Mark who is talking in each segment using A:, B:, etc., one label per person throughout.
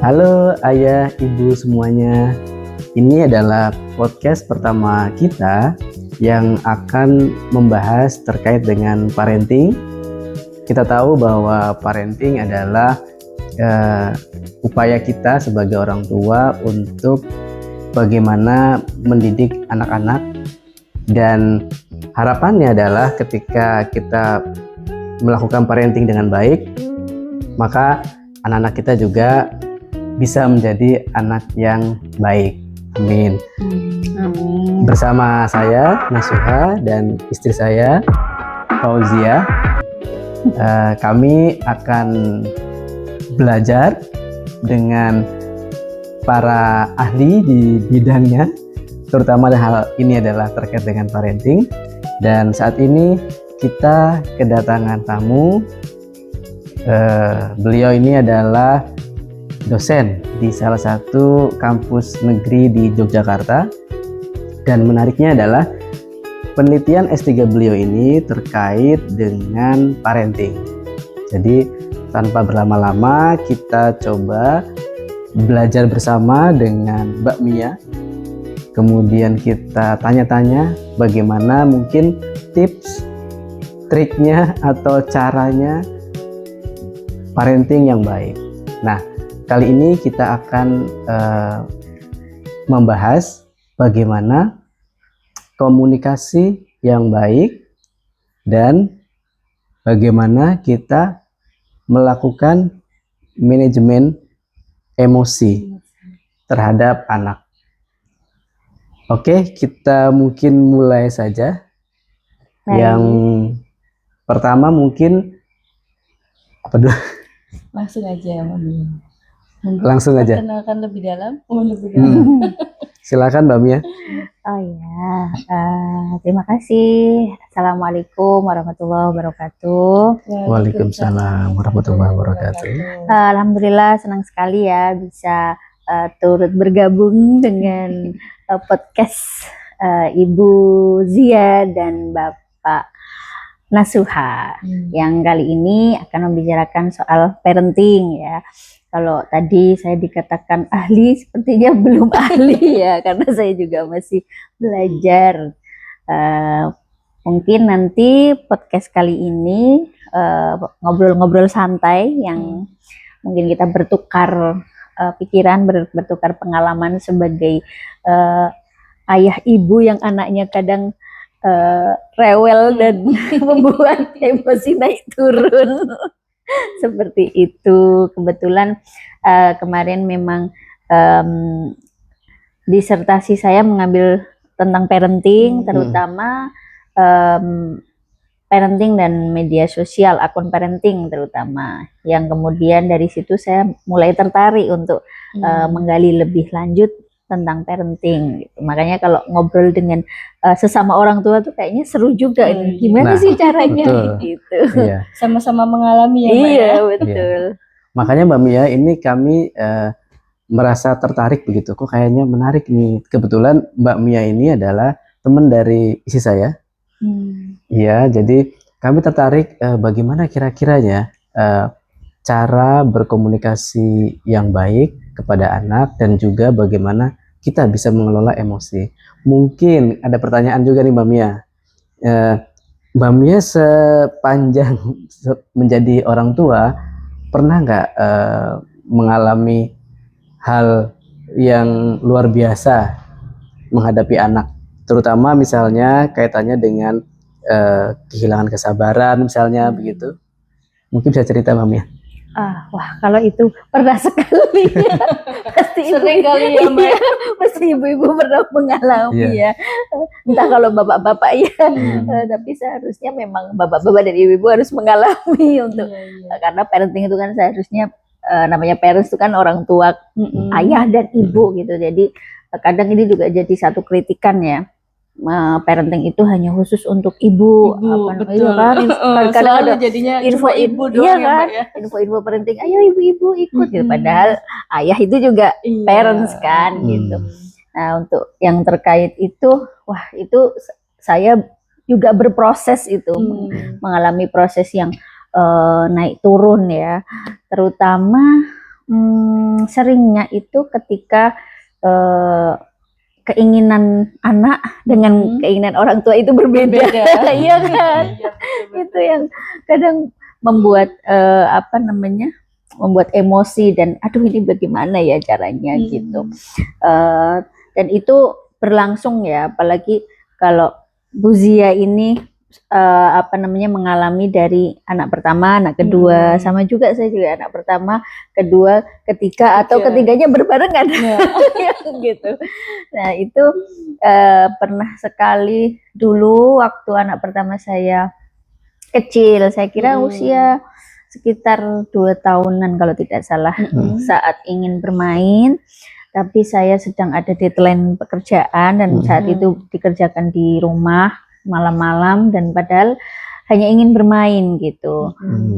A: Halo ayah, ibu semuanya. Ini adalah podcast pertama kita yang akan membahas terkait dengan parenting. Kita tahu bahwa parenting adalah upaya kita sebagai orang tua untuk bagaimana mendidik anak-anak, dan harapannya adalah ketika kita melakukan parenting dengan baik, maka anak-anak kita juga bisa menjadi anak yang baik. Amin.
B: Amin.
A: Bersama saya Nasuha dan istri saya Fauzia, kami akan belajar dengan para ahli di bidangnya, terutama hal ini adalah terkait dengan parenting. Dan saat ini kita kedatangan tamu. Beliau ini adalah dosen di salah satu kampus negeri di Yogyakarta, dan menariknya adalah penelitian S3 beliau ini terkait dengan parenting. Jadi tanpa berlama-lama kita coba belajar bersama dengan Mbak Mia. Kemudian kita tanya-tanya bagaimana mungkin tips, triknya atau caranya parenting yang baik. Nah, kali ini kita akan membahas bagaimana komunikasi yang baik dan bagaimana kita melakukan manajemen emosi terhadap anak. Oke, kita mungkin mulai saja. Yang pertama mungkin apa dulu?
B: Langsung aja, Mami.
A: Langsung aja.
B: Perkenalkan lebih dalam.
A: Silakan Mbak Mia.
C: Oh ya, terima kasih. Assalamualaikum warahmatullahi wabarakatuh.
A: Waalaikumsalam warahmatullahi wabarakatuh.
C: Alhamdulillah senang sekali ya bisa turut bergabung dengan podcast Ibu Zia dan Bapak Nasuha, yang kali ini akan membicarakan soal parenting ya. Kalau tadi saya dikatakan ahli, sepertinya belum ahli ya, karena saya juga masih belajar. Mungkin nanti podcast kali ini ngobrol-ngobrol santai yang mungkin kita bertukar pikiran, bertukar pengalaman sebagai ayah ibu yang anaknya kadang rewel dan membuat emosi naik turun. Seperti itu. Kebetulan kemarin memang disertasi saya mengambil tentang parenting, terutama parenting dan media sosial, akun parenting terutama, yang kemudian dari situ saya mulai tertarik untuk menggali lebih lanjut tentang parenting gitu. Makanya kalau ngobrol dengan sesama orang tua tuh kayaknya seru juga ini. Gimana sih caranya gitu.
A: Iya.
B: Sama-sama mengalami ya, Mbak.
C: Iya, betul.
A: Iya. Makanya Mbak Mia, ini kami merasa tertarik begitu. Kok kayaknya menarik nih. Kebetulan Mbak Mia ini adalah teman dari istri saya. Iya, jadi kami tertarik bagaimana kira-kiranya cara berkomunikasi yang baik kepada anak, dan juga bagaimana kita bisa mengelola emosi. Mungkin ada pertanyaan juga nih Mbak Mia. Mbak Mia sepanjang menjadi orang tua, pernah nggak mengalami hal yang luar biasa menghadapi anak? Terutama misalnya kaitannya dengan kehilangan kesabaran misalnya begitu. Mungkin bisa cerita Mbak Mia.
C: Wah, kalau itu pernah sekali ya. Pasti
B: Sering kali ya, Mbak.
C: pasti ibu-ibu pernah mengalami ya. Entah kalau bapak-bapak ya, tapi seharusnya memang bapak-bapak dan ibu-ibu harus mengalami untuk karena parenting itu kan seharusnya namanya parents itu kan orang tua, ayah dan ibu gitu. Jadi kadang ini juga jadi satu kritikan ya. Parenting itu hanya khusus untuk ibu,
B: betul.
C: Kadang ada
B: jadinya
C: info
B: ibu
C: iya
B: doang
C: kan,
B: ya,
C: info parenting, ayo ibu-ibu ikut gitu. Padahal ayah itu juga parents kan gitu. Nah, untuk yang terkait itu, wah itu saya juga berproses itu, mengalami proses yang naik turun ya, terutama seringnya itu ketika keinginan anak dengan keinginan orang tua itu berbeda. Iya kan? Itu yang kadang membuat membuat emosi dan aduh ini bagaimana ya caranya gitu. Dan itu berlangsung ya, apalagi kalau Bu Zia ini mengalami dari anak pertama, anak kedua, sama juga saya juga anak pertama, kedua, ketiga atau ketiganya berbarengan gitu. Nah itu pernah sekali dulu waktu anak pertama saya kecil, saya kira usia sekitar 2 tahunan kalau tidak salah, saat ingin bermain, tapi saya sedang ada deadline pekerjaan dan saat itu dikerjakan di rumah malam-malam dan padahal hanya ingin bermain gitu,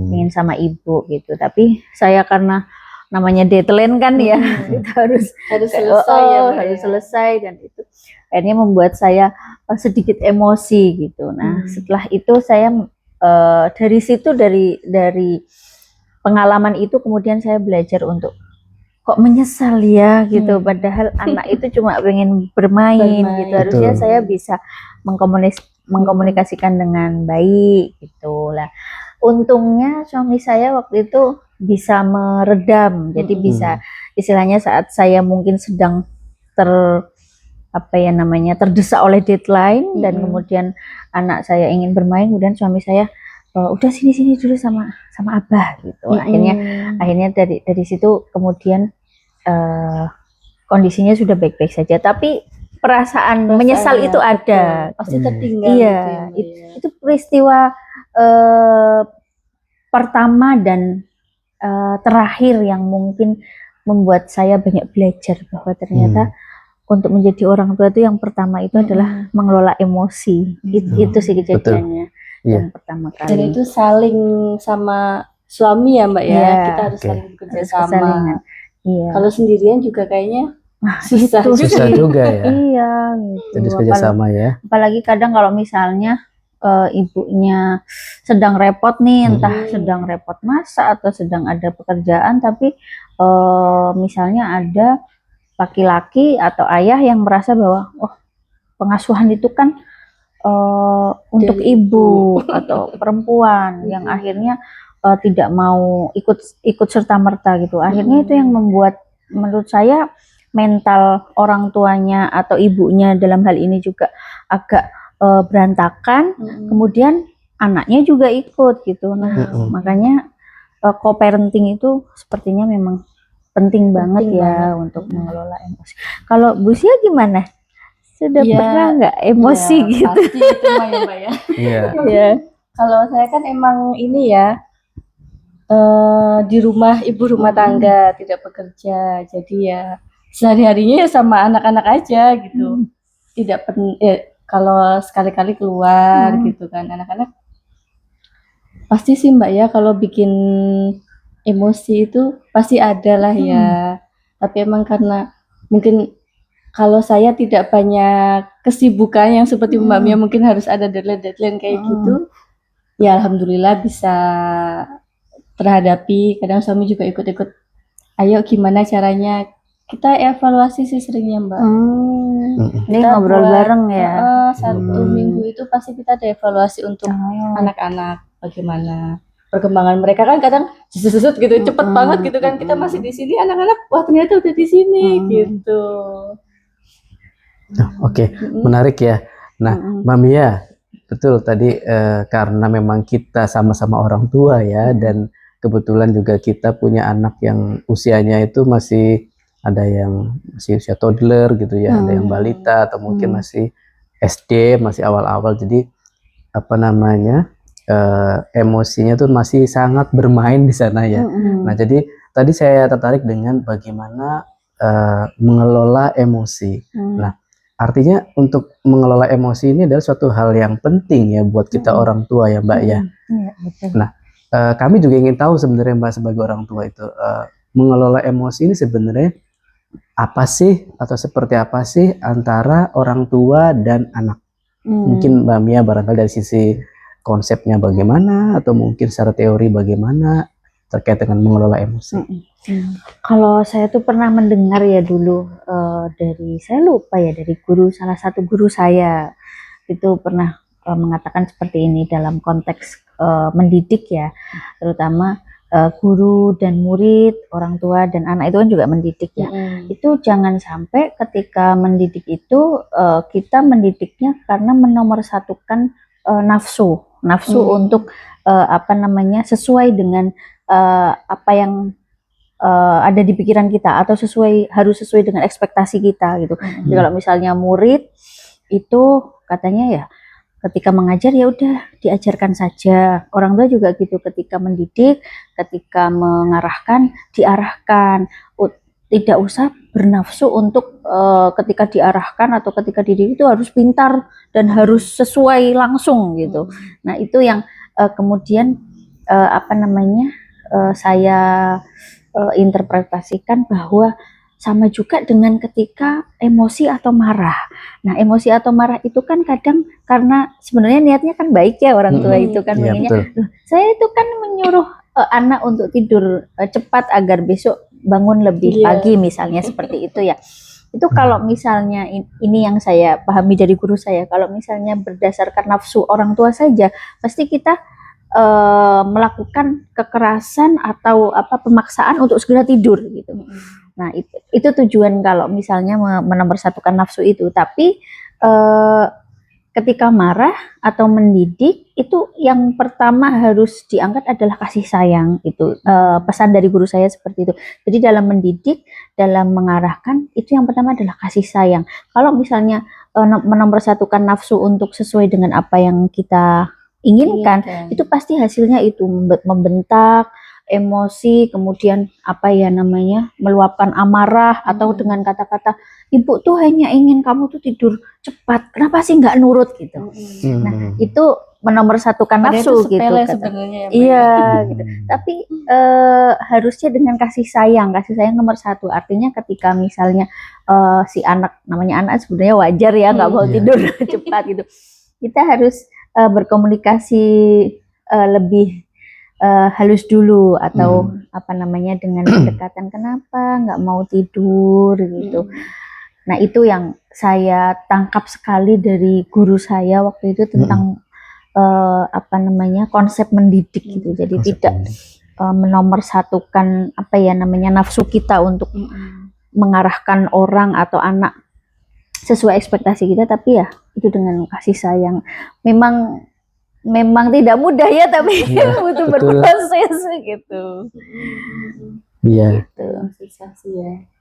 C: ingin sama ibu gitu, tapi saya karena namanya deadline kan ya, itu harus selesai harus selesai, dan itu akhirnya membuat saya sedikit emosi gitu. Nah setelah itu saya dari situ, dari pengalaman itu kemudian saya belajar untuk kok menyesal ya gitu, padahal anak itu cuma pengen bermain gitu, harusnya saya bisa mengkomunikasikan dengan baik gitu lah. Untungnya suami saya waktu itu bisa meredam, jadi bisa istilahnya saat saya mungkin sedang terdesak oleh deadline dan kemudian anak saya ingin bermain, kemudian suami saya udah sini dulu sama abah gitu. Akhirnya dari situ kemudian kondisinya sudah baik-baik saja, tapi perasaan menyesal itu ada,
B: pasti tertinggal.
C: Iya, itu peristiwa pertama dan terakhir yang mungkin membuat saya banyak belajar bahwa ternyata untuk menjadi orang tua itu yang pertama itu adalah mengelola emosi. Itu sih kejadiannya yang pertama kali.
B: Dan itu saling sama suami ya Mbak ya, kita harus saling bekerja sama. Iya. Kalau sendirian juga kayaknya susah
A: juga ya.
C: Iya gitu.
A: Jadi kerjasama ya.
C: Apalagi kadang kalau misalnya ibunya sedang repot nih, entah sedang repot masak atau sedang ada pekerjaan, tapi misalnya ada laki-laki atau ayah yang merasa bahwa pengasuhan itu kan untuk ibu atau perempuan yang akhirnya tidak mau ikut serta merta gitu. Akhirnya itu yang membuat menurut saya mental orang tuanya atau ibunya dalam hal ini juga agak berantakan. Kemudian anaknya juga ikut gitu. Nah makanya co-parenting itu sepertinya memang penting banget ya untuk mengelola emosi. Kalau Bu Sia gimana? Sudah pernah nggak emosi gitu?
B: Pasti itu mah ya Mbak ya.
C: Iya.
B: Kalau saya kan emang ini ya, di rumah ibu rumah tangga, tidak bekerja, jadi ya sehari-harinya ya sama anak-anak aja gitu. Tidak kalau sekali-kali keluar gitu kan, anak-anak pasti sih Mbak ya kalau bikin emosi itu pasti ada lah ya. Tapi emang karena mungkin kalau saya tidak banyak kesibukan yang seperti Mbak Mia, mungkin harus ada deadline kayak gitu. Ya alhamdulillah bisa terhadapi. Kadang suami juga ikut-ikut. Ayo gimana caranya? Kita evaluasi sih seringnya Mbak.
C: Ini ngobrol bareng ya.
B: Satu minggu itu pasti kita ada evaluasi untuk anak-anak. Bagaimana perkembangan mereka, kan kadang susut gitu, cepet banget gitu kan. Kita masih di sini, anak-anak wah ternyata udah di sini gitu.
A: Oke, menarik ya. Nah, Mbak Mia, betul tadi karena memang kita sama-sama orang tua ya, dan kebetulan juga kita punya anak yang usianya itu masih ada yang masih usia toddler gitu ya, ada yang balita atau mungkin masih SD, masih awal-awal. Jadi emosinya tuh masih sangat bermain di sana ya. Nah, jadi tadi saya tertarik dengan bagaimana mengelola emosi. Nah, artinya untuk mengelola emosi ini adalah suatu hal yang penting ya buat kita orang tua ya Mbak ya. Nah, kami juga ingin tahu sebenarnya Mbak sebagai orang tua itu mengelola emosi ini sebenarnya apa sih atau seperti apa sih antara orang tua dan anak? Mungkin Mbak Mia barangkali dari sisi konsepnya bagaimana atau mungkin secara teori bagaimana, terkait dengan mengelola emosi.
C: Kalau saya tuh pernah mendengar ya dulu dari, saya lupa ya, dari salah satu guru saya itu pernah mengatakan seperti ini dalam konteks mendidik ya, terutama guru dan murid, orang tua dan anak itu kan juga mendidik ya. Itu jangan sampai ketika mendidik itu kita mendidiknya karena menomorsatukan nafsu untuk sesuai dengan apa yang ada di pikiran kita, atau harus sesuai dengan ekspektasi kita gitu. Jadi kalau misalnya murid itu katanya ya ketika mengajar ya udah diajarkan saja. Orang tua juga gitu, ketika mendidik, ketika mengarahkan, diarahkan. Tidak usah bernafsu untuk ketika diarahkan atau ketika dididik itu harus pintar dan harus sesuai langsung gitu. Nah, itu yang kemudian saya interpretasikan bahwa sama juga dengan ketika emosi atau marah. Nah, emosi atau marah itu kan kadang karena sebenarnya niatnya kan baik ya, orang tua itu kan pengennya, saya itu kan menyuruh anak untuk tidur cepat agar besok bangun lebih pagi misalnya seperti itu ya. Itu kalau misalnya ini yang saya pahami dari guru saya, kalau misalnya berdasarkan nafsu orang tua saja, pasti kita melakukan kekerasan atau pemaksaan untuk segera tidur gitu. Nah, itu tujuan kalau misalnya menomorsatukan nafsu itu. Tapi ketika marah atau mendidik itu yang pertama harus diangkat adalah kasih sayang. Itu pesan dari guru saya seperti itu. Jadi dalam mendidik, dalam mengarahkan, itu yang pertama adalah kasih sayang. Kalau misalnya menomorsatukan nafsu untuk sesuai dengan apa yang kita inginkan, itu pasti hasilnya itu membentak, emosi, kemudian meluapkan amarah, atau dengan kata-kata, ibu tuh hanya ingin kamu tuh tidur cepat, kenapa sih nggak nurut gitu. Nah, itu menomorsatukan nafsu gitu. Iya gitu. Tapi harusnya dengan kasih sayang nomor satu. Artinya ketika misalnya si namanya anak sebenarnya wajar ya nggak mau tidur cepat gitu, kita harus berkomunikasi lebih halus dulu, atau dengan pendekatan kenapa nggak mau tidur gitu. Nah, itu yang saya tangkap sekali dari guru saya waktu itu tentang konsep mendidik gitu. Jadi tidak menomorsatukan nafsu kita untuk mengarahkan orang atau anak sesuai ekspektasi kita, tapi ya itu dengan kasih sayang. Memang tidak mudah ya, tapi butuh berproses gitu.
A: Iya.
B: Gitu.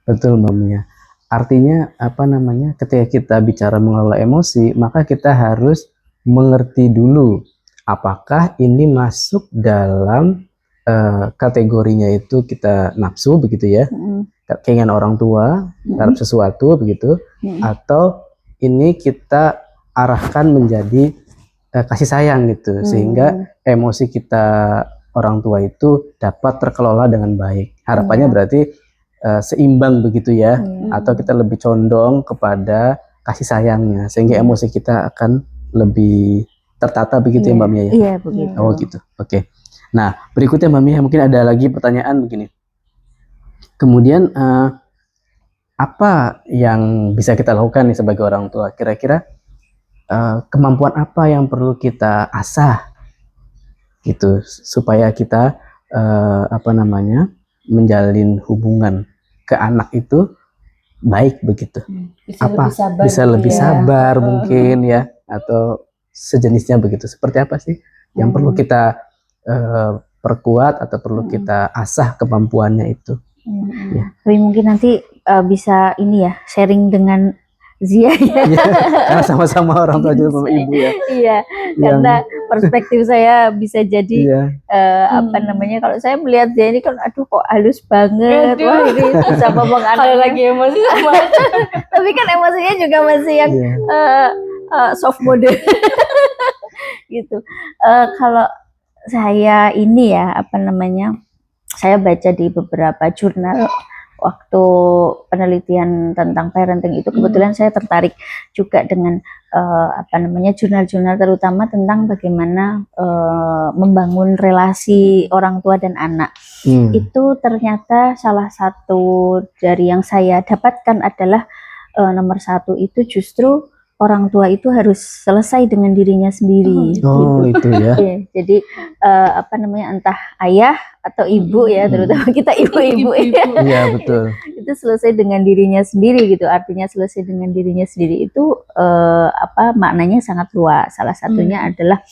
A: Betul, Mbak Mia. Artinya ketika kita bicara mengelola emosi, maka kita harus mengerti dulu apakah ini masuk dalam kategorinya itu kita nafsu begitu ya, keinginan orang tua terhadap sesuatu begitu, atau ini kita arahkan menjadi kasih sayang gitu, sehingga emosi kita orang tua itu dapat terkelola dengan baik. Harapannya berarti seimbang begitu ya, atau kita lebih condong kepada kasih sayangnya, sehingga emosi kita akan lebih tertata begitu ya Mbak Mia ya?
C: Iya begitu.
A: Oh gitu, oke. Nah, berikutnya Mbak Mia, mungkin ada lagi pertanyaan begini. Kemudian apa yang bisa kita lakukan nih sebagai orang tua? Kira-kira kemampuan apa yang perlu kita asah gitu supaya kita menjalin hubungan ke anak itu baik begitu? Bisa lebih sabar mungkin ya, atau sejenisnya begitu. Seperti apa sih yang perlu kita perkuat atau perlu kita asah kemampuannya itu?
C: Ya. Tapi mungkin nanti bisa ini ya, sharing dengan Zia ya.
A: Karena sama-sama orang tua juga sama ibu ya.
C: Iya, karena perspektif saya bisa jadi kalau saya melihat Zia ini kan aduh kok halus banget. Wah, ini bisa ngomong
B: kalau lagi emosi sama aja.
C: Tapi kan emosinya juga masih yang soft mode gitu. Kalau saya ini ya saya baca di beberapa jurnal waktu penelitian tentang parenting itu kebetulan saya tertarik juga dengan jurnal-jurnal terutama tentang bagaimana membangun relasi orang tua dan anak. Itu ternyata salah satu dari yang saya dapatkan adalah nomor satu itu justru orang tua itu harus selesai dengan dirinya sendiri.
A: Oh,
C: gitu.
A: itu ya.
C: Jadi entah ayah atau ibu ya, terutama kita ibu-ibu ya.
A: Iya, betul.
C: Itu selesai dengan dirinya sendiri gitu. Artinya selesai dengan dirinya sendiri itu maknanya sangat luas. Salah satunya adalah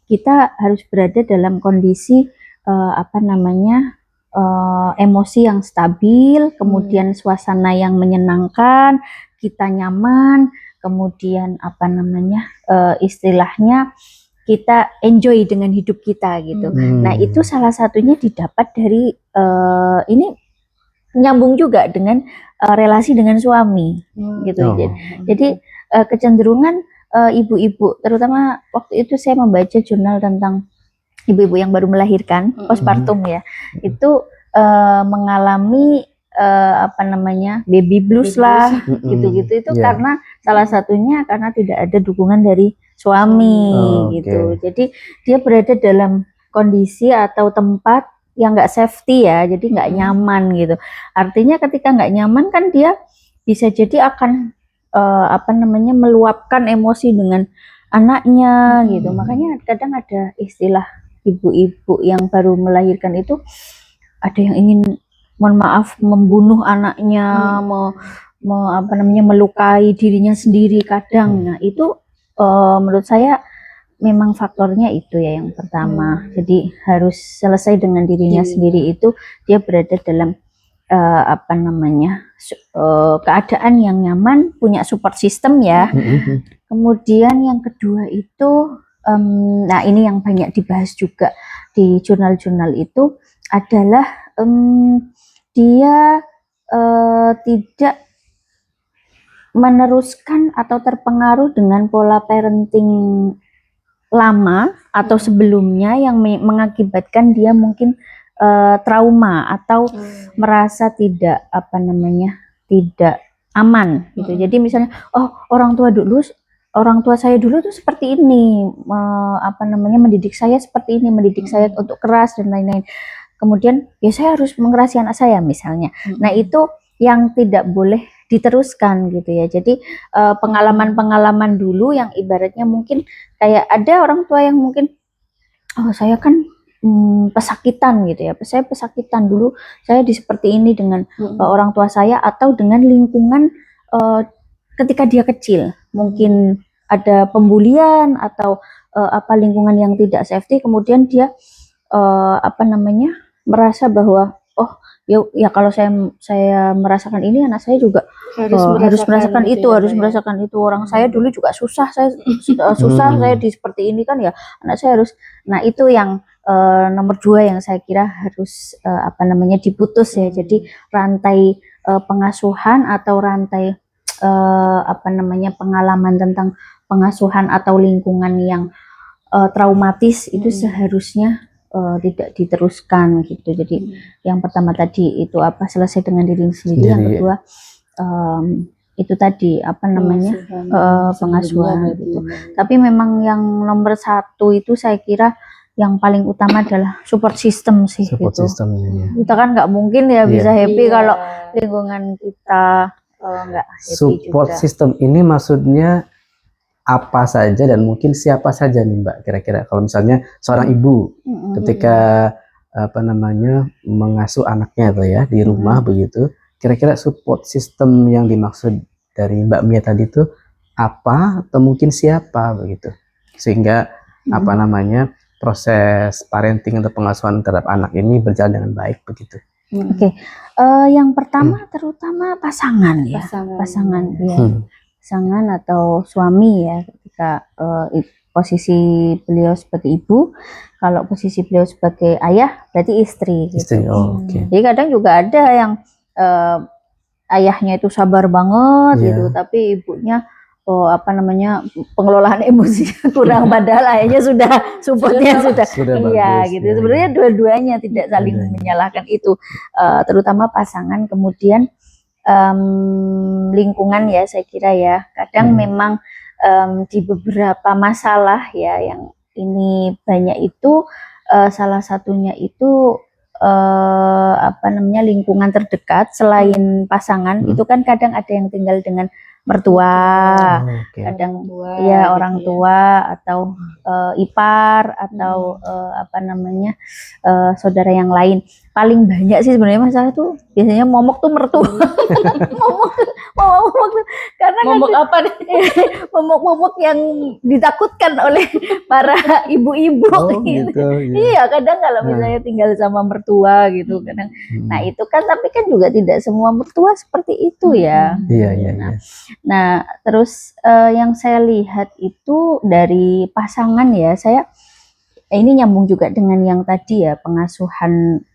C: kita harus berada dalam kondisi emosi yang stabil, kemudian suasana yang menyenangkan, kita nyaman, kemudian istilahnya kita enjoy dengan hidup kita gitu. Nah, itu salah satunya didapat dari ini nyambung juga dengan relasi dengan suami gitu. Jadi kecenderungan ibu-ibu, terutama waktu itu saya membaca jurnal tentang ibu-ibu yang baru melahirkan, postpartum ya, itu mengalami baby blues lah, gitu-gitu itu karena salah satunya karena tidak ada dukungan dari suami gitu. Jadi dia berada dalam kondisi atau tempat yang nggak safety ya, jadi nggak nyaman gitu. Artinya ketika nggak nyaman kan dia bisa jadi akan meluapkan emosi dengan anaknya gitu. Makanya kadang ada istilah ibu-ibu yang baru melahirkan itu ada yang ingin mohon maaf membunuh anaknya, melukai dirinya sendiri kadang. Nah, itu menurut saya memang faktornya itu ya yang pertama. Jadi harus selesai dengan dirinya sendiri, itu dia berada dalam keadaan yang nyaman, punya support system ya. Kemudian yang kedua itu nah ini yang banyak dibahas juga di jurnal-jurnal itu adalah dia tidak meneruskan atau terpengaruh dengan pola parenting lama atau sebelumnya yang mengakibatkan dia mungkin trauma atau merasa tidak tidak aman gitu. Jadi misalnya orang tua saya dulu tuh seperti ini, mendidik saya seperti ini, mendidik saya untuk keras dan lain-lain. Kemudian ya saya harus mengerasi anak saya misalnya. Nah, itu yang tidak boleh diteruskan gitu ya. Jadi pengalaman-pengalaman dulu yang ibaratnya mungkin kayak ada orang tua yang mungkin saya kan pesakitan gitu ya. Saya pesakitan dulu, saya seperti ini dengan orang tua saya atau dengan lingkungan ketika dia kecil. Mungkin ada pembulian atau lingkungan yang tidak safety, kemudian dia merasa bahwa ya kalau saya merasakan ini, anak saya juga harus merasakan itu, merasakan itu. Orang saya dulu juga susah, saya seperti ini kan ya, anak saya harus. Nah, itu yang nomor 2 yang saya kira harus diputus ya. Jadi rantai pengasuhan atau rantai pengalaman tentang pengasuhan atau lingkungan yang traumatis itu seharusnya tidak diteruskan gitu. Jadi yang pertama tadi itu selesai dengan diri sendiri. Yang kedua itu tadi pengasuhan gitu. Tapi memang yang nomor 1 itu saya kira yang paling utama adalah support system sih.
A: Systemnya.
C: Kita kan nggak mungkin ya bisa happy kalau lingkungan kita nggak happy.
A: Support system ini maksudnya apa saja dan mungkin siapa saja nih Mbak, kira-kira kalau misalnya seorang ibu ketika mengasuh anaknya tuh ya di rumah begitu, kira-kira support system yang dimaksud dari Mbak Mia tadi itu apa atau mungkin siapa begitu, sehingga proses parenting atau pengasuhan terhadap anak ini berjalan dengan baik begitu.
C: Yang pertama terutama pasangan ya, pasangan atau suami ya, ketika posisi beliau sebagai ibu, kalau posisi beliau sebagai ayah berarti istri gitu. Jadi kadang juga ada yang ayahnya itu sabar banget gitu, tapi ibunya apa namanya pengelolaan emosi kurang, padahal ayahnya sudah supportnya sudah iya
A: bagus,
C: gitu.
A: ya.
C: Sebenarnya dua-duanya tidak saling menyalahkan itu, terutama pasangan. Kemudian lingkungan ya, saya kira ya, kadang memang di beberapa masalah ya yang ini banyak itu, salah satunya itu apa namanya lingkungan terdekat selain pasangan itu kan kadang ada yang tinggal dengan mertua, kadang ya orang tua atau ipar atau apa namanya saudara yang lain. Paling banyak sih sebenarnya masalah tuh biasanya momok tuh mertua. momok tuh karena
B: momok apa nih?
C: momok yang ditakutkan oleh para ibu-ibu gitu. Iya, kadang kalau misalnya tinggal sama mertua gitu kadang. Nah, itu kan tapi kan juga tidak semua mertua seperti itu ya.
A: Iya.
C: Nah, terus yang saya lihat itu dari pasangan ya, saya ini nyambung juga dengan yang tadi ya, pengasuhan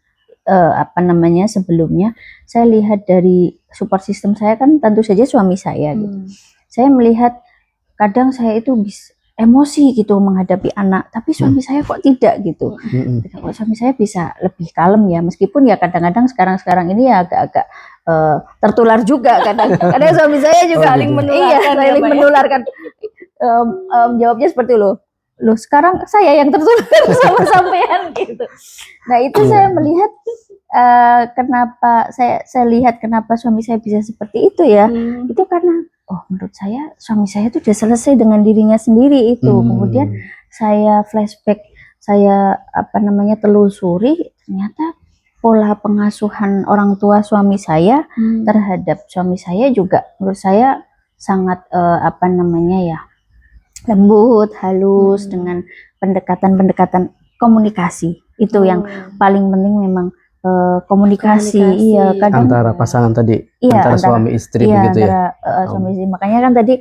C: apa namanya sebelumnya. Saya lihat dari support system saya kan tentu saja suami saya gitu. Saya melihat kadang saya itu emosi gitu menghadapi anak, tapi suami saya kok tidak gitu. Kok suami saya bisa lebih kalem ya, meskipun ya kadang-kadang sekarang ini ya agak-agak tertular juga kadang suami saya juga saling menularkan. Jawabnya seperti loh sekarang saya yang tertular sama sampean gitu. Nah, itu saya melihat kenapa saya lihat kenapa suami saya bisa seperti itu ya. Itu karena menurut saya suami saya itu udah selesai dengan dirinya sendiri itu. Kemudian saya flashback, saya apa namanya telusuri, ternyata pola pengasuhan orang tua suami saya terhadap suami saya juga menurut saya sangat apa namanya ya, lembut, halus, dengan pendekatan komunikasi. Itu yang paling penting memang komunikasi. Iya, kadang
A: antara pasangan tadi, antara suami istri begitu ya.
C: Suami istri. Makanya kan tadi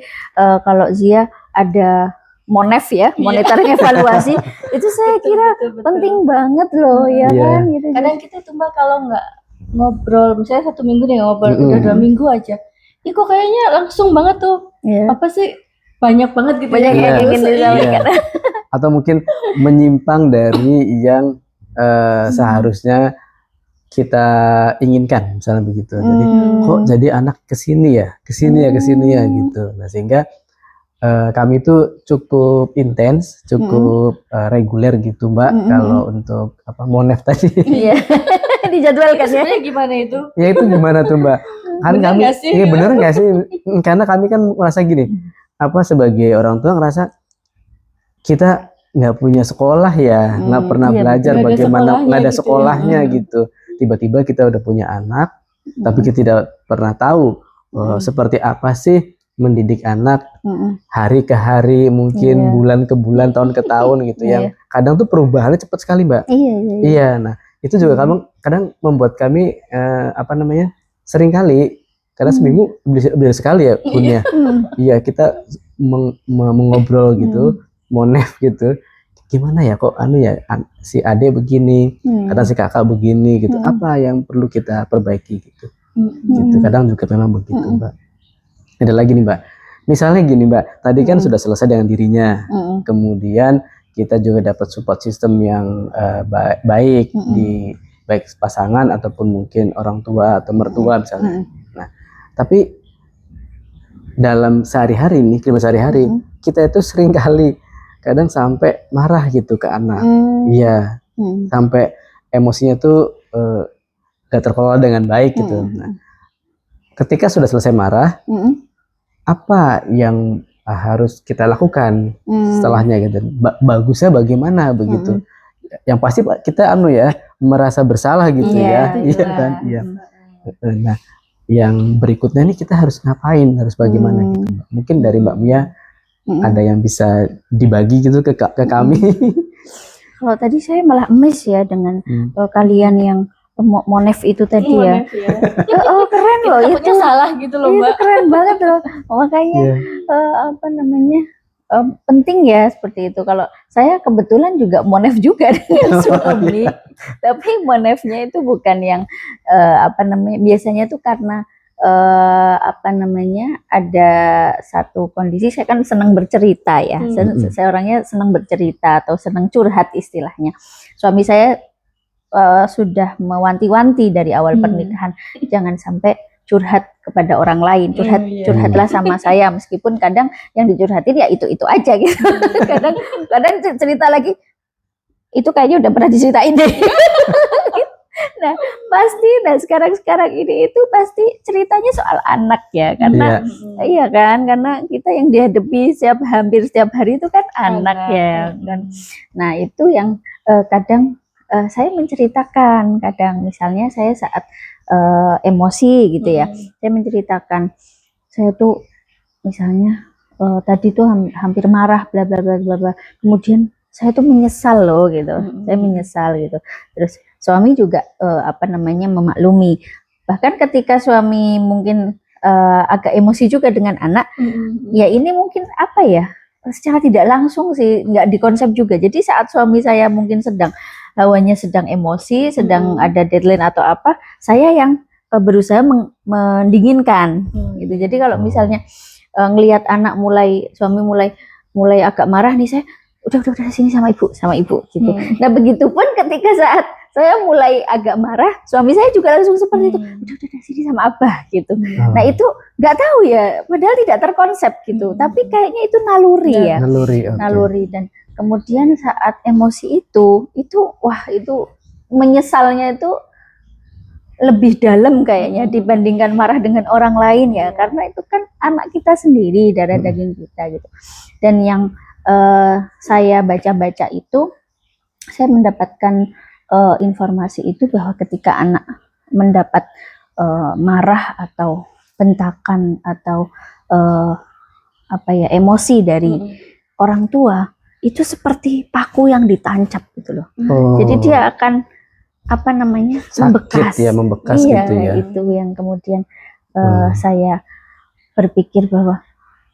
C: kalau Zia ada monef ya, monitoring evaluasi itu saya kira penting banget loh ya kan gitu.
B: Kadang kita tuh Mbak kalau nggak ngobrol misalnya 1 minggu nih ngobrol udah 2 minggu aja, kok kayaknya langsung banget tuh apa sih banyak banget gitu
C: banyak yang ingin disampaikan.
A: Atau mungkin menyimpang dari yang seharusnya kita inginkan misalnya begitu. Jadi kok jadi anak kesini ya gitu. Nah, sehingga kami itu cukup intens, cukup reguler gitu Mbak. Kalau untuk apa monef tadi
C: dijadwalkan ya.
B: Gimana itu?
A: Ya itu gimana tuh Mbak? Kan kami bener nggak sih? Karena kami kan merasa gini, apa sebagai orang tua ngerasa kita nggak punya sekolah ya, nggak pernah belajar bagaimana, nggak ada sekolahnya gitu. Tiba-tiba kita udah punya anak, tapi kita tidak pernah tahu seperti apa sih mendidik anak hari ke hari, mungkin bulan ke bulan, tahun ke tahun gitu. Yang kadang tuh perubahannya cepat sekali Mbak. Iya. Nah itu juga kadang membuat kami apa namanya sering kali karena seminggu bisa sekali ya punya. Iya, kita mengobrol gitu, monef gitu. Gimana ya kok si Ade begini, kata si kakak begini gitu. Apa yang perlu kita perbaiki gitu. Gitu. Kadang juga memang begitu Mbak. Ada lagi nih Mbak. Misalnya gini Mbak, tadi kan sudah selesai dengan dirinya. Kemudian kita juga dapat support system yang baik di baik pasangan ataupun mungkin orang tua atau mertua misalnya. Nah, tapi dalam sehari-hari nih, kita itu sering kali kadang sampai marah gitu ke anak. Iya. Sampai emosinya tuh gak terkelola dengan baik gitu. Nah, ketika sudah selesai marah, apa yang harus kita lakukan setelahnya gitu? Bagusnya bagaimana begitu? Yang pasti kita merasa bersalah gitu ya. Iya kan? Iya. Nah, yang berikutnya nih kita harus ngapain, harus bagaimana gitu. Mungkin dari Mbak Mia ada yang bisa dibagi gitu ke kami.
C: Kalau tadi saya malah emes ya dengan kalian yang monef itu tadi ya. Keren loh itu.
B: Salah gitu loh Mbak.
C: Itu keren banget loh. Makanya apa namanya penting ya seperti itu. Kalau saya kebetulan juga monef juga dengan suami, tapi monefnya itu bukan yang apa namanya biasanya tuh karena apa namanya, ada satu kondisi, saya kan senang bercerita ya. Saya orangnya senang bercerita atau senang curhat istilahnya. Suami saya sudah mewanti-wanti dari awal pernikahan, jangan sampai curhat kepada orang lain, curhatlah sama saya, meskipun kadang yang dicurhatin ya itu aja gitu. kadang cerita lagi, itu kayaknya udah pernah diceritain deh. Nah pasti, sekarang ini itu pasti ceritanya soal anak ya, karena iya kan, karena kita yang dihadapi hampir setiap hari itu kan anak ya kan. Nah itu yang kadang saya menceritakan, kadang misalnya saya saat emosi gitu ya, saya menceritakan, saya tuh misalnya tadi tuh hampir marah bla bla bla bla, kemudian saya tuh menyesal loh gitu, saya menyesal gitu. Terus suami juga apa namanya memaklumi, bahkan ketika suami mungkin agak emosi juga dengan anak, ya ini mungkin apa ya, secara tidak langsung sih, nggak dikonsep juga. Jadi saat suami saya mungkin lawannya sedang emosi, sedang ada deadline atau apa, saya yang berusaha mendinginkan gitu. Jadi kalau misalnya ngelihat anak suami mulai agak marah nih, saya udah sini sama ibu gitu. Nah begitupun ketika saat saya mulai agak marah, suami saya juga langsung seperti itu, udah sini sama abah gitu. Nah itu nggak tahu ya, padahal tidak terkonsep gitu, tapi kayaknya itu naluri ya, naluri. Dan kemudian saat emosi itu wah, itu menyesalnya itu lebih dalam kayaknya dibandingkan marah dengan orang lain ya, karena itu kan anak kita sendiri, darah daging kita gitu. Dan yang saya baca-baca itu, saya mendapatkan informasi itu bahwa ketika anak mendapat marah atau bentakan atau apa ya, emosi dari orang tua, itu seperti paku yang ditancap gitu loh. Jadi dia akan apa namanya, membekas.
A: Membekas
C: iya,
A: gitu ya.
C: Itu yang kemudian saya berpikir bahwa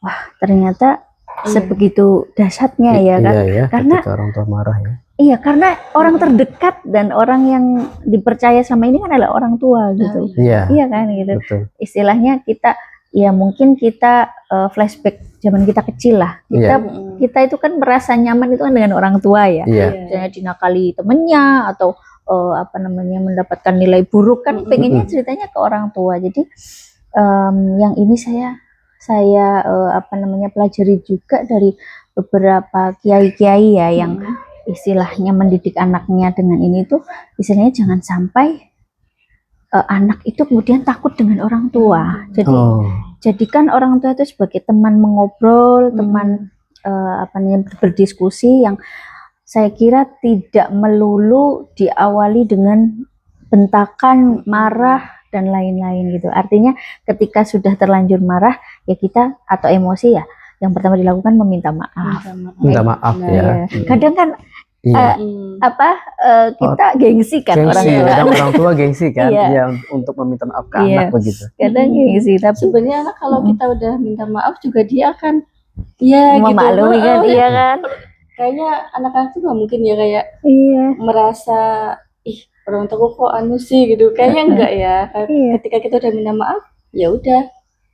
C: wah, ternyata sebegitu dahsyatnya ya kan. Karena
A: orang tua marah ya.
C: Iya, karena orang terdekat dan orang yang dipercaya sama ini kan adalah orang tua gitu. Iya kan gitu.
A: Betul.
C: Istilahnya kita ya mungkin kita flashback zaman kita kecil lah. Kita itu kan merasa nyaman itu kan dengan orang tua ya. Misalnya dinakali temennya atau apa namanya mendapatkan nilai buruk kan, pengennya ceritanya ke orang tua. Jadi yang ini saya apa namanya pelajari juga dari beberapa kiai-kiai ya, yang istilahnya mendidik anaknya dengan ini tuh, istilahnya jangan sampai anak itu kemudian takut dengan orang tua. Jadi jadikan orang tua itu sebagai teman mengobrol, teman apa namanya berdiskusi, yang saya kira tidak melulu diawali dengan bentakan, marah dan lain-lain gitu. Artinya ketika sudah terlanjur marah ya kita atau emosi ya, yang pertama dilakukan meminta maaf.
A: Minta maaf ya.
C: Kadang kan kita gengsi kan,
A: orang tua gengsi kan, untuk meminta maaf ke anak begitu.
C: Kadang gengsi, tapi
B: sebenarnya anak kalau kita udah minta maaf juga dia akan
C: memaklumi
B: gitu.
C: Kan, iya kan.
B: Kayaknya anak-anak tuh nggak mungkin ya kayak merasa orang tua kok anu sih gitu. Kayaknya enggak ya. Ketika kita udah minta maaf, ya udah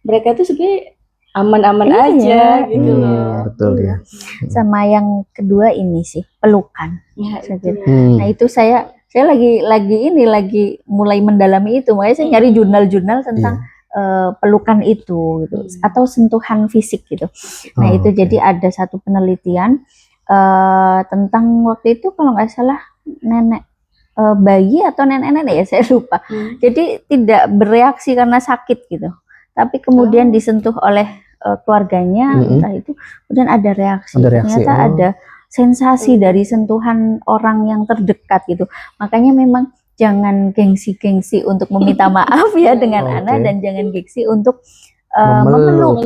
B: mereka tuh sebenarnya aman-aman aja gitu loh.
A: Betul ya.
C: Sama yang kedua ini sih, pelukan. Nah itu saya lagi mulai mendalami itu, makanya saya nyari jurnal-jurnal tentang pelukan itu gitu, atau sentuhan fisik gitu. Nah itu jadi ada satu penelitian tentang waktu itu kalau nggak salah nenek bayi atau nenek-nenek ya, saya lupa. Jadi tidak bereaksi karena sakit gitu, tapi kemudian disentuh oleh keluarganya, entah itu, kemudian ada reaksi. Ternyata ada sensasi dari sentuhan orang yang terdekat gitu. Makanya memang jangan gengsi-gengsi untuk meminta maaf ya dengan anak, dan jangan gengsi untuk memeluk.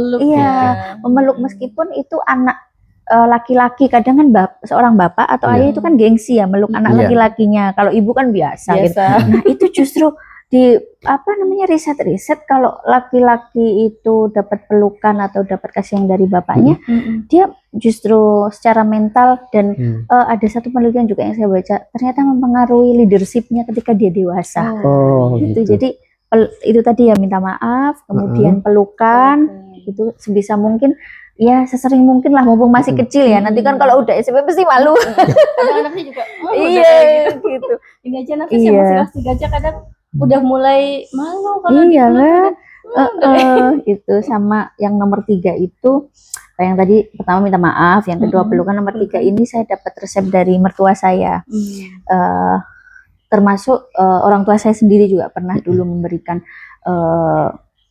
C: Memeluk meskipun itu anak laki-laki. Kadang kan seorang bapak atau ayah itu kan gengsi ya meluk anak laki-lakinya. Kalau ibu kan biasa. Gitu. Nah itu justru di apa namanya riset kalau laki-laki itu dapat pelukan atau dapat kasih sayang dari bapaknya, dia justru secara mental dan ada satu penelitian juga yang saya baca, ternyata mempengaruhi leadershipnya ketika dia dewasa. Gitu. Jadi itu tadi ya, minta maaf, kemudian pelukan, itu sebisa mungkin ya sesering mungkin lah, mumpung masih kecil ya. Nanti kan kalau udah SMP pasti malu.
B: Anak-anaknya juga
C: Iya gitu.
B: ini aja nanti saya masih kelas 3 aja kadang udah mulai malu kalau
C: Iyalah. Itu sama yang nomor 3 itu, yang tadi pertama minta maaf, yang kedua pelukan, nomor 3 ini saya dapat resep dari mertua saya. Termasuk orang tua saya sendiri juga pernah dulu memberikan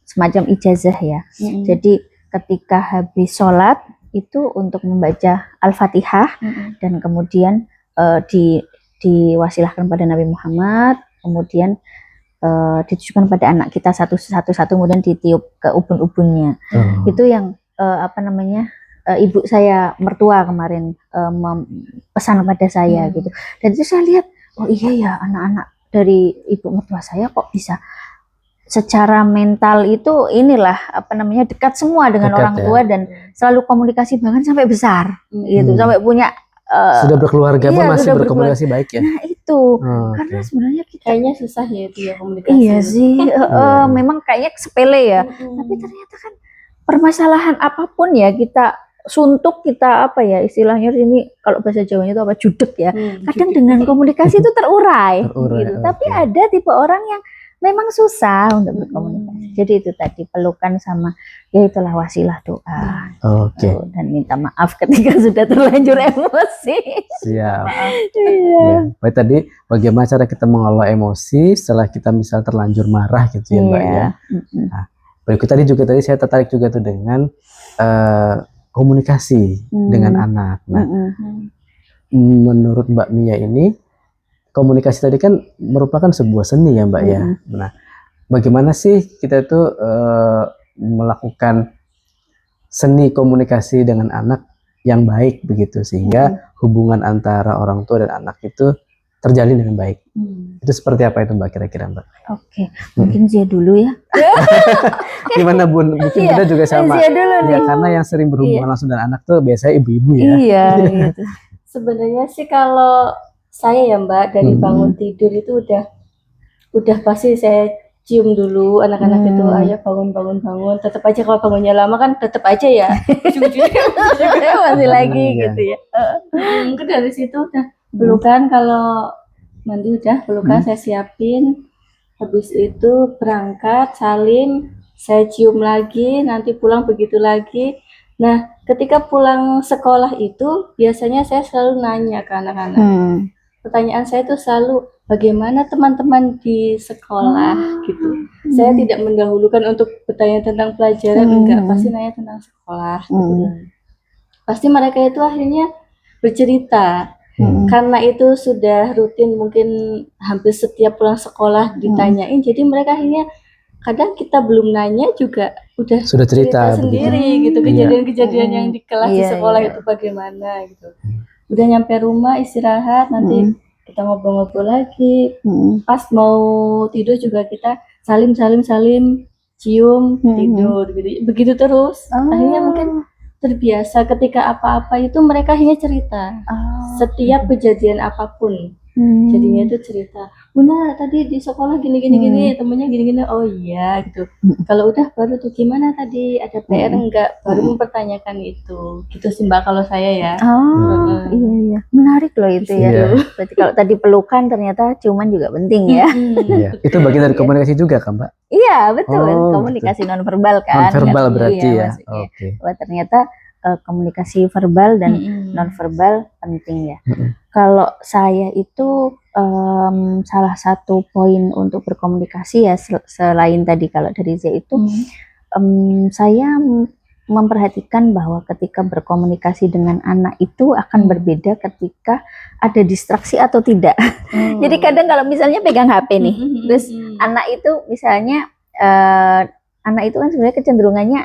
C: semacam ijazah ya. Jadi ketika habis sholat itu untuk membaca Al-Fatihah dan kemudian diwasilahkan pada Nabi Muhammad, kemudian ditujukan pada anak kita satu-satu, kemudian ditiup ke ubun-ubunnya. Itu yang ibu saya mertua kemarin pesan kepada saya gitu. Dan itu saya lihat, oh iya ya, anak-anak dari ibu mertua saya kok bisa secara mental itu dekat semua dengan orang tua dan selalu komunikasi bahkan sampai besar gitu, sampai punya
A: sudah berkeluarga pun masih berkomunikasi baik ya.
C: Nah itu karena sebenarnya kita
B: kayaknya susah ya itu ya komunikasi.
C: Iya sih, memang kayaknya sepele ya, tapi ternyata kan permasalahan apapun ya kita suntuk, kita istilahnya ini kalau bahasa Jawanya itu judek ya. Kadang dengan komunikasi itu terurai gitu. Tapi ada tipe orang yang memang susah untuk berkomunikasi. Jadi itu tadi pelukan sama ya itulah wasilah doa. Dan minta maaf ketika sudah terlanjur emosi.
A: Siap. Ya. Baik, tadi bagaimana cara kita mengelola emosi setelah kita misal terlanjur marah gitu ya Mbak ya. Nah, berikut tadi saya tertarik juga tuh dengan komunikasi dengan anak. Nah, menurut Mbak Mia ini komunikasi tadi kan merupakan sebuah seni ya Mbak ya. Nah, bagaimana sih kita itu melakukan seni komunikasi dengan anak yang baik begitu sehingga hubungan antara orang tua dan anak itu terjalin dengan baik. Itu seperti apa itu Mbak kira-kira Mbak?
C: Oke, mungkin Zia dulu ya.
A: Gimana Bun? Mungkin Bunda juga sama.
C: Zia dulu nih.
A: Ya, karena yang sering berhubungan langsung dengan anak tuh biasanya ibu-ibu ya.
C: Iya gitu.
B: Sebenarnya sih kalau saya ya Mbak dari bangun tidur itu udah pasti saya cium dulu anak-anak itu, ayah bangun. Tetap aja kalau bangunnya lama kan tetap aja ya. Ujung-ujungnya
C: masih lagi gitu ya.
B: Mungkin dari situ udah pelukan, kalau mandi udah pelukan saya siapin. Habis itu berangkat salim, saya cium lagi, nanti pulang begitu lagi. Nah, ketika pulang sekolah itu biasanya saya selalu nanya ke anak-anak. Pertanyaan saya itu selalu bagaimana teman-teman di sekolah gitu. Saya tidak mendahulukan untuk bertanya tentang pelajaran, enggak, pasti nanya tentang sekolah gitu. Pasti mereka itu akhirnya bercerita. Karena itu sudah rutin, mungkin hampir setiap pulang sekolah ditanyain, jadi mereka akhirnya kadang kita belum nanya juga udah
A: sudah cerita
B: sendiri gitu, kejadian-kejadian yang di kelas di sekolah itu bagaimana gitu. Udah nyampe rumah istirahat, nanti kita ngobrol-ngobrol lagi. Pas mau tidur juga kita salim, cium, tidur gitu. Begitu terus. Akhirnya mungkin terbiasa ketika apa-apa itu mereka akhirnya cerita. Setiap kejadian apapun. Jadinya itu cerita. Bunda tadi di sekolah gini, temennya gini. Oh iya gitu. Kalau udah baru tuh gimana tadi, ada PR enggak? Baru mempertanyakan itu. Gitu sih Mbak kalau saya ya.
C: Iya. Menarik loh itu ya. Berarti kalau tadi pelukan ternyata ciuman juga penting ya.
A: Iya. Itu bagian dari komunikasi juga kan Mbak?
C: Iya betul. Komunikasi nonverbal kan.
A: Nonverbal berarti ya.
C: Wah, ternyata komunikasi verbal dan nonverbal penting ya. Kalau saya itu salah satu poin untuk berkomunikasi ya, selain tadi kalau dari Z itu saya memperhatikan bahwa ketika berkomunikasi dengan anak itu akan berbeda ketika ada distraksi atau tidak. Jadi kadang kalau misalnya pegang HP nih, terus anak itu misalnya anak itu kan sebenarnya kecenderungannya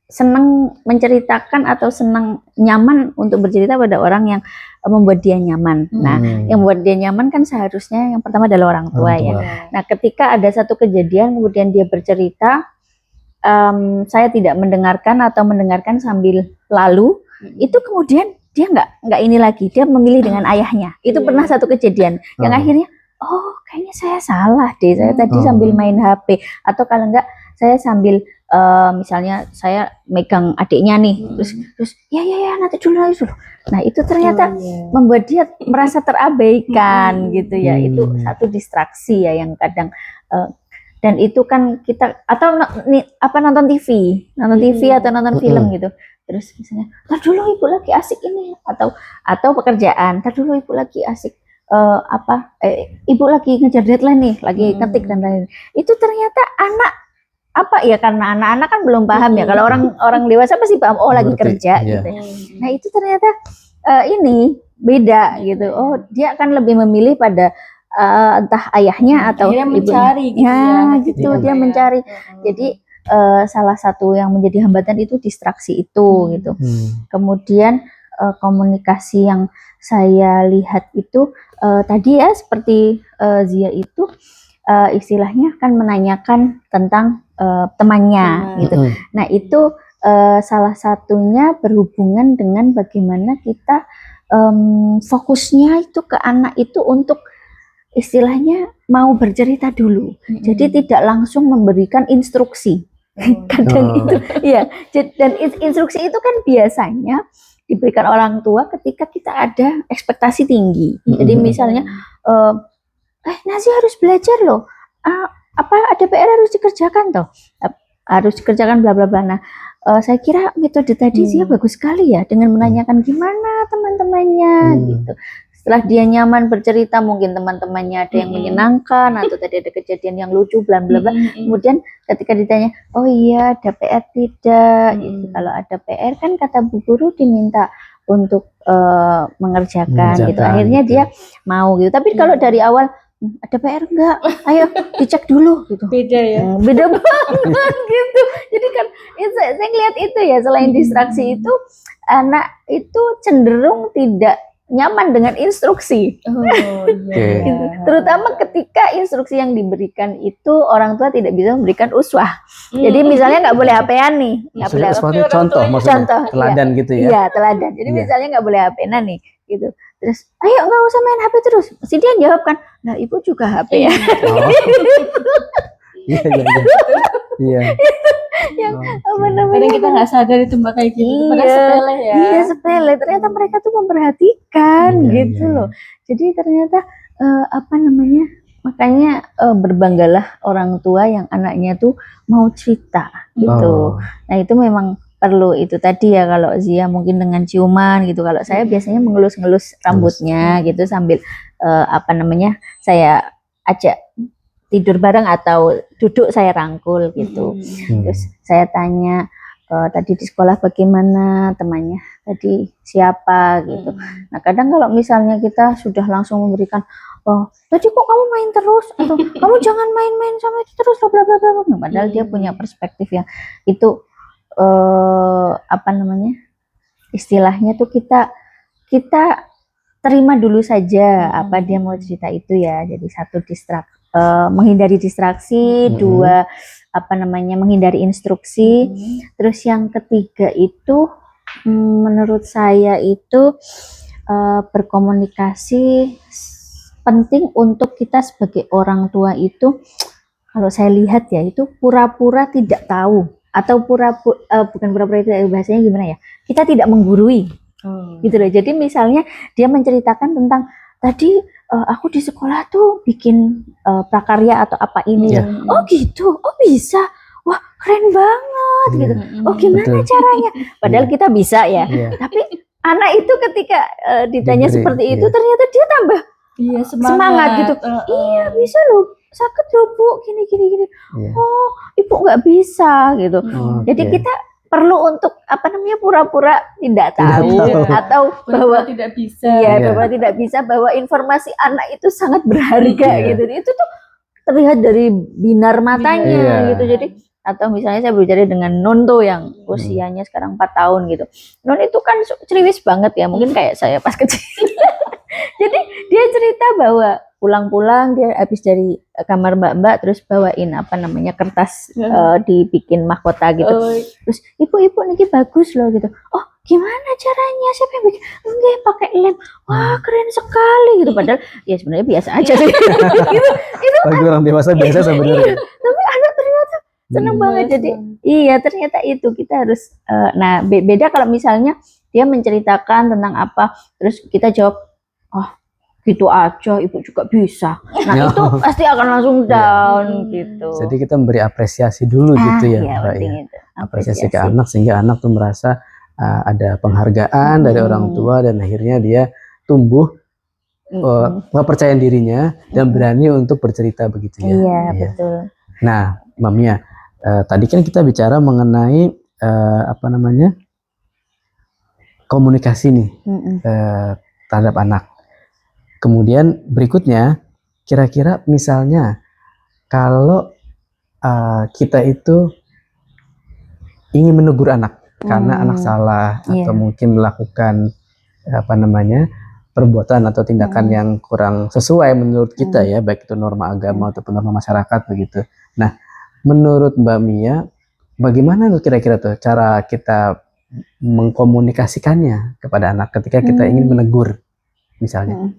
C: senang menceritakan atau senang nyaman untuk bercerita pada orang yang membuat dia nyaman. Nah, yang membuat dia nyaman kan seharusnya yang pertama adalah orang tua ya. Nah, ketika ada satu kejadian kemudian dia bercerita, saya tidak mendengarkan atau mendengarkan sambil lalu, itu kemudian dia nggak ini lagi, dia memilih dengan ayahnya. Itu pernah satu kejadian yang akhirnya oh kayaknya saya salah deh, saya tadi sambil main HP, atau kalau enggak saya sambil misalnya saya megang adiknya nih, terus ya nanti dulu. Nah itu ternyata membuat dia merasa terabaikan gitu ya. Itu satu distraksi ya yang kadang dan itu kan kita atau nonton TV atau nonton film gitu. Terus misalnya, "Tar dulu ibu lagi asik ini," atau pekerjaan, "Tar dulu ibu lagi asik ibu lagi ngejar deadline nih, lagi ketik dan lain-lain." Itu ternyata anak karena anak-anak kan belum paham ya. Kalau orang dewasa pasti paham, oh lagi kerja gitu. Nah itu ternyata ini beda gitu. Oh dia akan lebih memilih pada entah ayahnya atau
B: dia mencari
C: gitu ya, gitu dia mencari. Jadi salah satu yang menjadi hambatan itu distraksi itu gitu. Kemudian komunikasi yang saya lihat itu tadi ya seperti Zia itu istilahnya kan menanyakan tentang temannya gitu. Nah itu salah satunya berhubungan dengan bagaimana kita fokusnya itu ke anak itu untuk istilahnya mau bercerita dulu. Jadi tidak langsung memberikan instruksi. Kadang itu ya. Dan instruksi itu kan biasanya diberikan orang tua ketika kita ada ekspektasi tinggi. Jadi misalnya Nasi harus belajar loh. Ada PR harus dikerjakan toh. Harus dikerjakan bla bla bla. Nah, saya kira metode tadi sih bagus sekali ya dengan menanyakan gimana teman-temannya gitu. Setelah dia nyaman bercerita, mungkin teman-temannya ada yang menyenangkan atau tadi ada kejadian yang lucu bla bla bla. Kemudian ketika ditanya, "Oh iya, ada PR tidak?" gitu. Kalau ada PR kan kata Bu Guru diminta untuk mengerjakan gitu. Akhirnya dia mau gitu. Tapi kalau dari awal ada PR enggak? Ayo dicek dulu gitu.
B: Beda ya.
C: Beda banget gitu. Jadi kan saya ngeliat itu ya, selain distraksi itu anak itu cenderung tidak nyaman dengan instruksi. Terutama ketika instruksi yang diberikan itu orang tua tidak bisa memberikan uswah. Jadi misalnya nggak boleh HP-an nih, nggak boleh
A: contoh, teladan gitu ya.
C: Iya, teladan. Jadi misalnya nggak boleh HP-an nih, gitu. Terus, ayo nggak usah main HP terus. Mesti dia jawab kan, nah ibu juga HP ya.
A: Iya.
C: Yang apa namanya?
B: Kadang kita nggak sadar itu mbak kayak gitu. Padahal sepele ya.
C: Iya sepele. Ternyata mereka tuh memperhatikan gitu loh. Jadi ternyata makanya berbanggalah orang tua yang anaknya tuh mau cerita gitu. Nah itu memang perlu itu tadi ya, kalau Zia mungkin dengan ciuman gitu. Kalau saya biasanya mengelus-ngelus rambutnya gitu sambil saya ajak tidur bareng atau duduk saya rangkul gitu. Terus saya tanya tadi di sekolah bagaimana temannya, tadi siapa gitu. Nah kadang kalau misalnya kita sudah langsung memberikan, oh tadi kok kamu main terus, atau kamu jangan main-main sama itu terus, bla bla bla. Padahal dia punya perspektif yang itu istilahnya tuh kita terima dulu saja apa dia mau cerita itu ya. Jadi satu menghindari distraksi, dua menghindari instruksi. Terus yang ketiga itu menurut saya itu berkomunikasi penting untuk kita sebagai orang tua itu. Kalau saya lihat ya itu pura-pura tidak tahu atau bukan pura-pura itu bahasanya gimana ya, kita tidak menggurui gitu loh. Jadi misalnya dia menceritakan tentang tadi aku di sekolah tuh bikin prakarya atau apa ini. Oh gitu, oh bisa, wah keren banget gitu. Oh gimana caranya? Padahal kita bisa ya. Tapi anak itu ketika ditanya seperti itu ternyata dia tambah semangat gitu. Iya bisa loh, sakit loh Bu, gini. Oh ibu nggak bisa gitu. Jadi kita perlu untuk pura-pura tidak tahu atau bahwa
B: tidak bisa.
C: Bahwa tidak bisa, bahwa informasi anak itu sangat berharga gitu. Itu tuh terlihat dari binar matanya gitu. Jadi atau misalnya saya berbicara dengan Nun tuh yang usianya sekarang 4 tahun gitu. Nun itu kan ceriwis banget ya, mungkin kayak saya pas kecil. Jadi dia cerita bahwa pulang-pulang dia habis dari kamar mbak-mbak terus bawain kertas dibikin mahkota gitu. Terus ibu niki bagus loh gitu. Oh gimana caranya, siapa yang bikin, enggak pakai lem, wah keren sekali gitu, padahal ya sebenarnya biasa aja sih. itu
A: Bagi orang dewasa biasa sebenarnya.
C: tapi anak ternyata seneng banget. Jadi iya ternyata itu kita harus nah beda kalau misalnya dia menceritakan tentang apa terus kita jawab oh gitu aja ibu juga bisa, nah itu pasti akan langsung down gitu.
A: Jadi kita memberi apresiasi dulu gitu ya,
C: iya,
A: Mbak
C: penting
A: ya.
C: itu.
A: Apresiasi ke anak sehingga anak tuh merasa ada penghargaan dari orang tua dan akhirnya dia tumbuh kepercayaan dirinya dan berani untuk bercerita begitu ya.
C: Iya, betul.
A: Nah, Mbak Mia, tadi kan kita bicara mengenai apa namanya komunikasi nih terhadap anak. Kemudian berikutnya, kira-kira misalnya kalau kita itu ingin menegur anak karena anak salah atau mungkin melakukan apa namanya perbuatan atau tindakan yang kurang sesuai menurut kita ya, baik itu norma agama ataupun norma masyarakat begitu. Nah, menurut Mbak Mia, bagaimana tuh kira-kira tuh cara kita mengkomunikasikannya kepada anak ketika kita ingin menegur misalnya?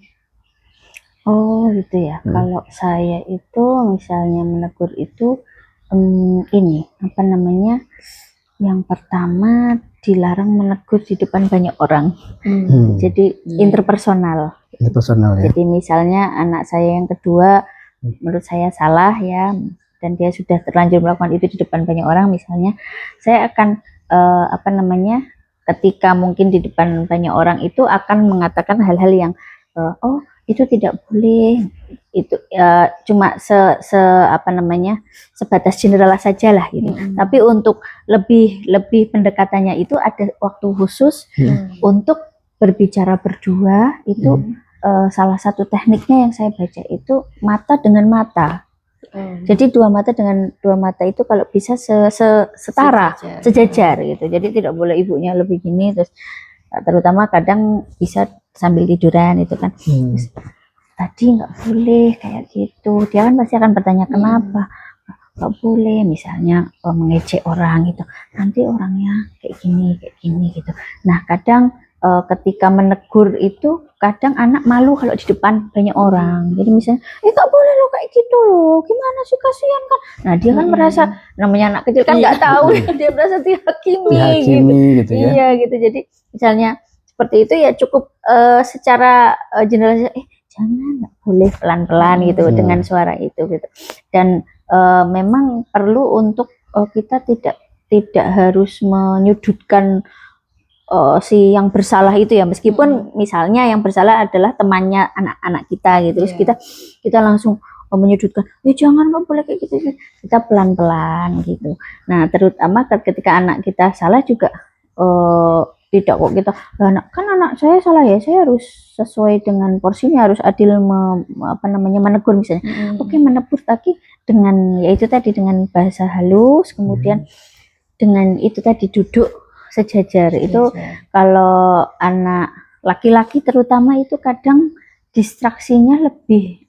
C: Oh gitu ya. Kalau saya itu misalnya menegur itu ini apa namanya? Yang pertama dilarang menegur di depan banyak orang. Jadi interpersonal.
A: Interpersonal ya.
C: Jadi misalnya anak saya yang kedua menurut saya salah ya dan dia sudah terlanjur melakukan itu di depan banyak orang misalnya, saya akan apa namanya? Ketika mungkin di depan banyak orang itu akan mengatakan hal-hal yang oh itu tidak boleh, itu cuma apa namanya sebatas general saja lah gitu. Tapi untuk lebih pendekatannya itu ada waktu khusus untuk berbicara berdua itu salah satu tekniknya yang saya baca itu mata dengan mata. Jadi dua mata dengan dua mata itu kalau bisa setara, sejajar gitu. Jadi tidak boleh ibunya lebih gini terus terutama kadang bisa sambil tiduran itu kan. Terus, tadi nggak boleh kayak gitu. Dia kan pasti akan bertanya kenapa nggak boleh misalnya mengejek orang gitu. Nanti orangnya kayak gini gitu. Nah kadang ketika menegur itu kadang anak malu kalau di depan banyak orang. Jadi misalnya nggak boleh lo kayak gitu loh. Gimana sih kasihan kan. Nah dia kan merasa namanya anak kecil kan nggak tahu. Dia merasa dihakimi gitu.
A: Ya?
C: Iya gitu. Jadi misalnya seperti itu ya cukup secara general jangan nggak boleh pelan-pelan gitu dengan suara itu gitu. Dan memang perlu untuk kita tidak harus menyudutkan si yang bersalah itu ya meskipun misalnya yang bersalah adalah temannya anak-anak kita gitu terus kita langsung menyudutkan jangan nggak boleh kayak gitu kita pelan-pelan gitu. Nah terutama ketika anak kita salah juga tidak kok kita anak saya salah ya saya harus sesuai dengan porsinya harus adil apa namanya menegur misalnya oke menegur tapi dengan yaitu tadi dengan bahasa halus kemudian dengan itu tadi duduk sejajar. Itu kalau anak laki-laki terutama itu kadang distraksinya lebih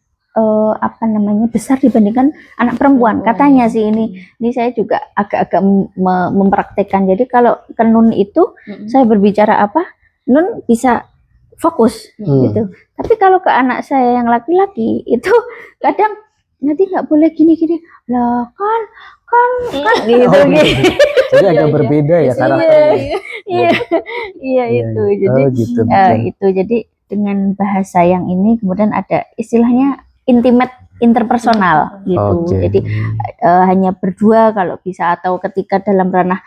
C: apa namanya besar dibandingkan anak perempuan katanya sih ini saya juga agak-agak mempraktekkan. Jadi kalau ke Nun itu saya berbicara apa Nun bisa fokus gitu. Tapi kalau ke anak saya yang laki-laki itu kadang nanti nggak boleh gini-gini lah kan gitu gitu.
A: Jadi agak berbeda ya karakternya.
C: Iya itu. Jadi
A: gitu,
C: itu jadi dengan bahasa yang ini kemudian ada istilahnya intimate interpersonal gitu. Jadi hanya berdua kalau bisa atau ketika dalam ranah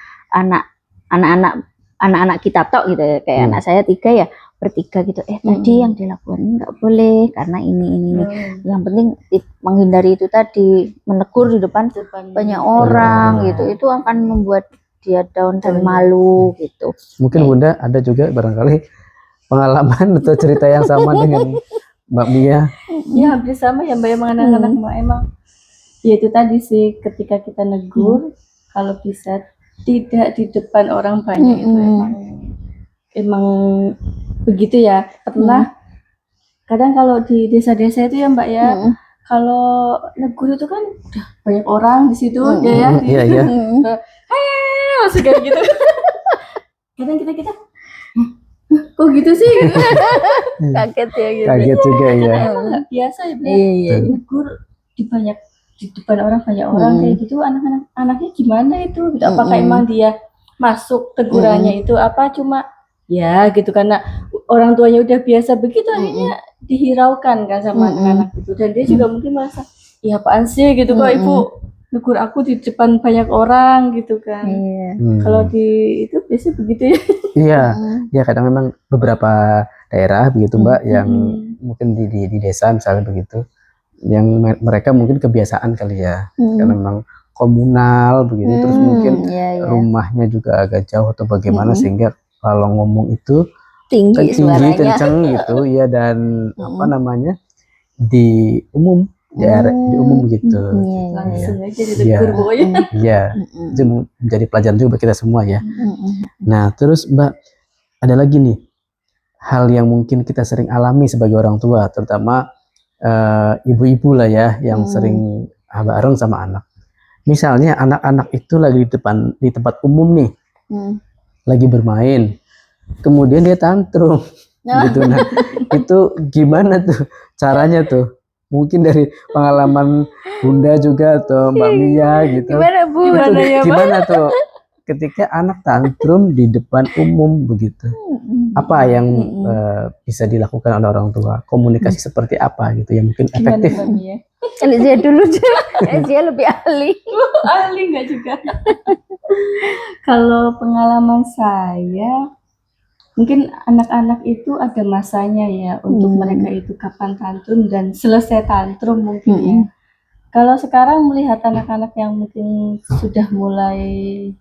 C: anak-anak kita tok gitu ya. Kayak anak saya 3 ya bertiga gitu tadi yang dilakukan nggak boleh karena ini yang penting menghindari itu tadi menegur di depan banyak orang gitu itu akan membuat dia down dan malu gitu.
A: Mungkin Bunda ada juga barangkali pengalaman atau cerita yang sama dengan Mbak Mia.
B: Ya hampir sama ya Mbak anak-anak emang ya itu tadi sih ketika kita negur kalau bisa tidak di depan orang banyak itu emang begitu ya. Pernah kadang kalau di desa-desa itu ya Mbak ya kalau negur itu kan udah banyak orang di situ
A: Iya.
B: langsung kayak gitu. Kadang kita Oh gitu sih.
C: Kaget ya gitu.
A: Kaget juga ya.
B: Emang nggak biasa ya, Bu?
C: Iya.
B: Negur di depan orang banyak orang kayak gitu, anaknya gimana itu? Gitu. Apakah emang dia masuk tegurannya itu apa cuma ya gitu karena orang tuanya udah biasa begitu akhirnya dihiraukan kan sama anak-anak itu, dan dia juga mungkin merasa ya apaan sih gitu kok ibu negur aku di depan banyak orang gitu kan.
C: Iya.
B: Kalau di itu biasanya begitu ya.
A: Iya, ya kadang memang beberapa daerah begitu Mbak yang mungkin di desa misalnya begitu, yang mereka mungkin kebiasaan kali ya, karena memang komunal begitu, terus mungkin rumahnya juga agak jauh atau bagaimana sehingga kalau ngomong itu
C: tinggi suaranya,
A: kenceng gitu ya, dan apa namanya di umum di umum gitu.
B: Langsung aja ditegur pokoknya.
A: Iya, itu menjadi pelajaran juga bagi kita semua ya. Nah terus Mbak, ada lagi nih hal yang mungkin kita sering alami sebagai orang tua, terutama ibu-ibu lah ya yang sering bareng sama anak. Misalnya anak-anak itu lagi di tempat umum nih, lagi bermain, kemudian dia tantrum, gitu. Nah itu gimana tuh caranya tuh? Mungkin dari pengalaman Bunda juga atau Mbak Mia gitu.
C: Gimana Bu?
A: Gimana tuh ketika anak tantrum di depan umum begitu? Apa yang bisa dilakukan oleh orang tua? Komunikasi seperti apa gitu yang mungkin efektif?
C: Kalau Zia dulu deh, Zia lebih ahli.
B: Ahli nggak juga. Kalau pengalaman saya, mungkin anak-anak itu ada masanya ya untuk mereka itu kapan tantrum dan selesai tantrum mungkin ya. Kalau sekarang melihat anak-anak yang mungkin sudah mulai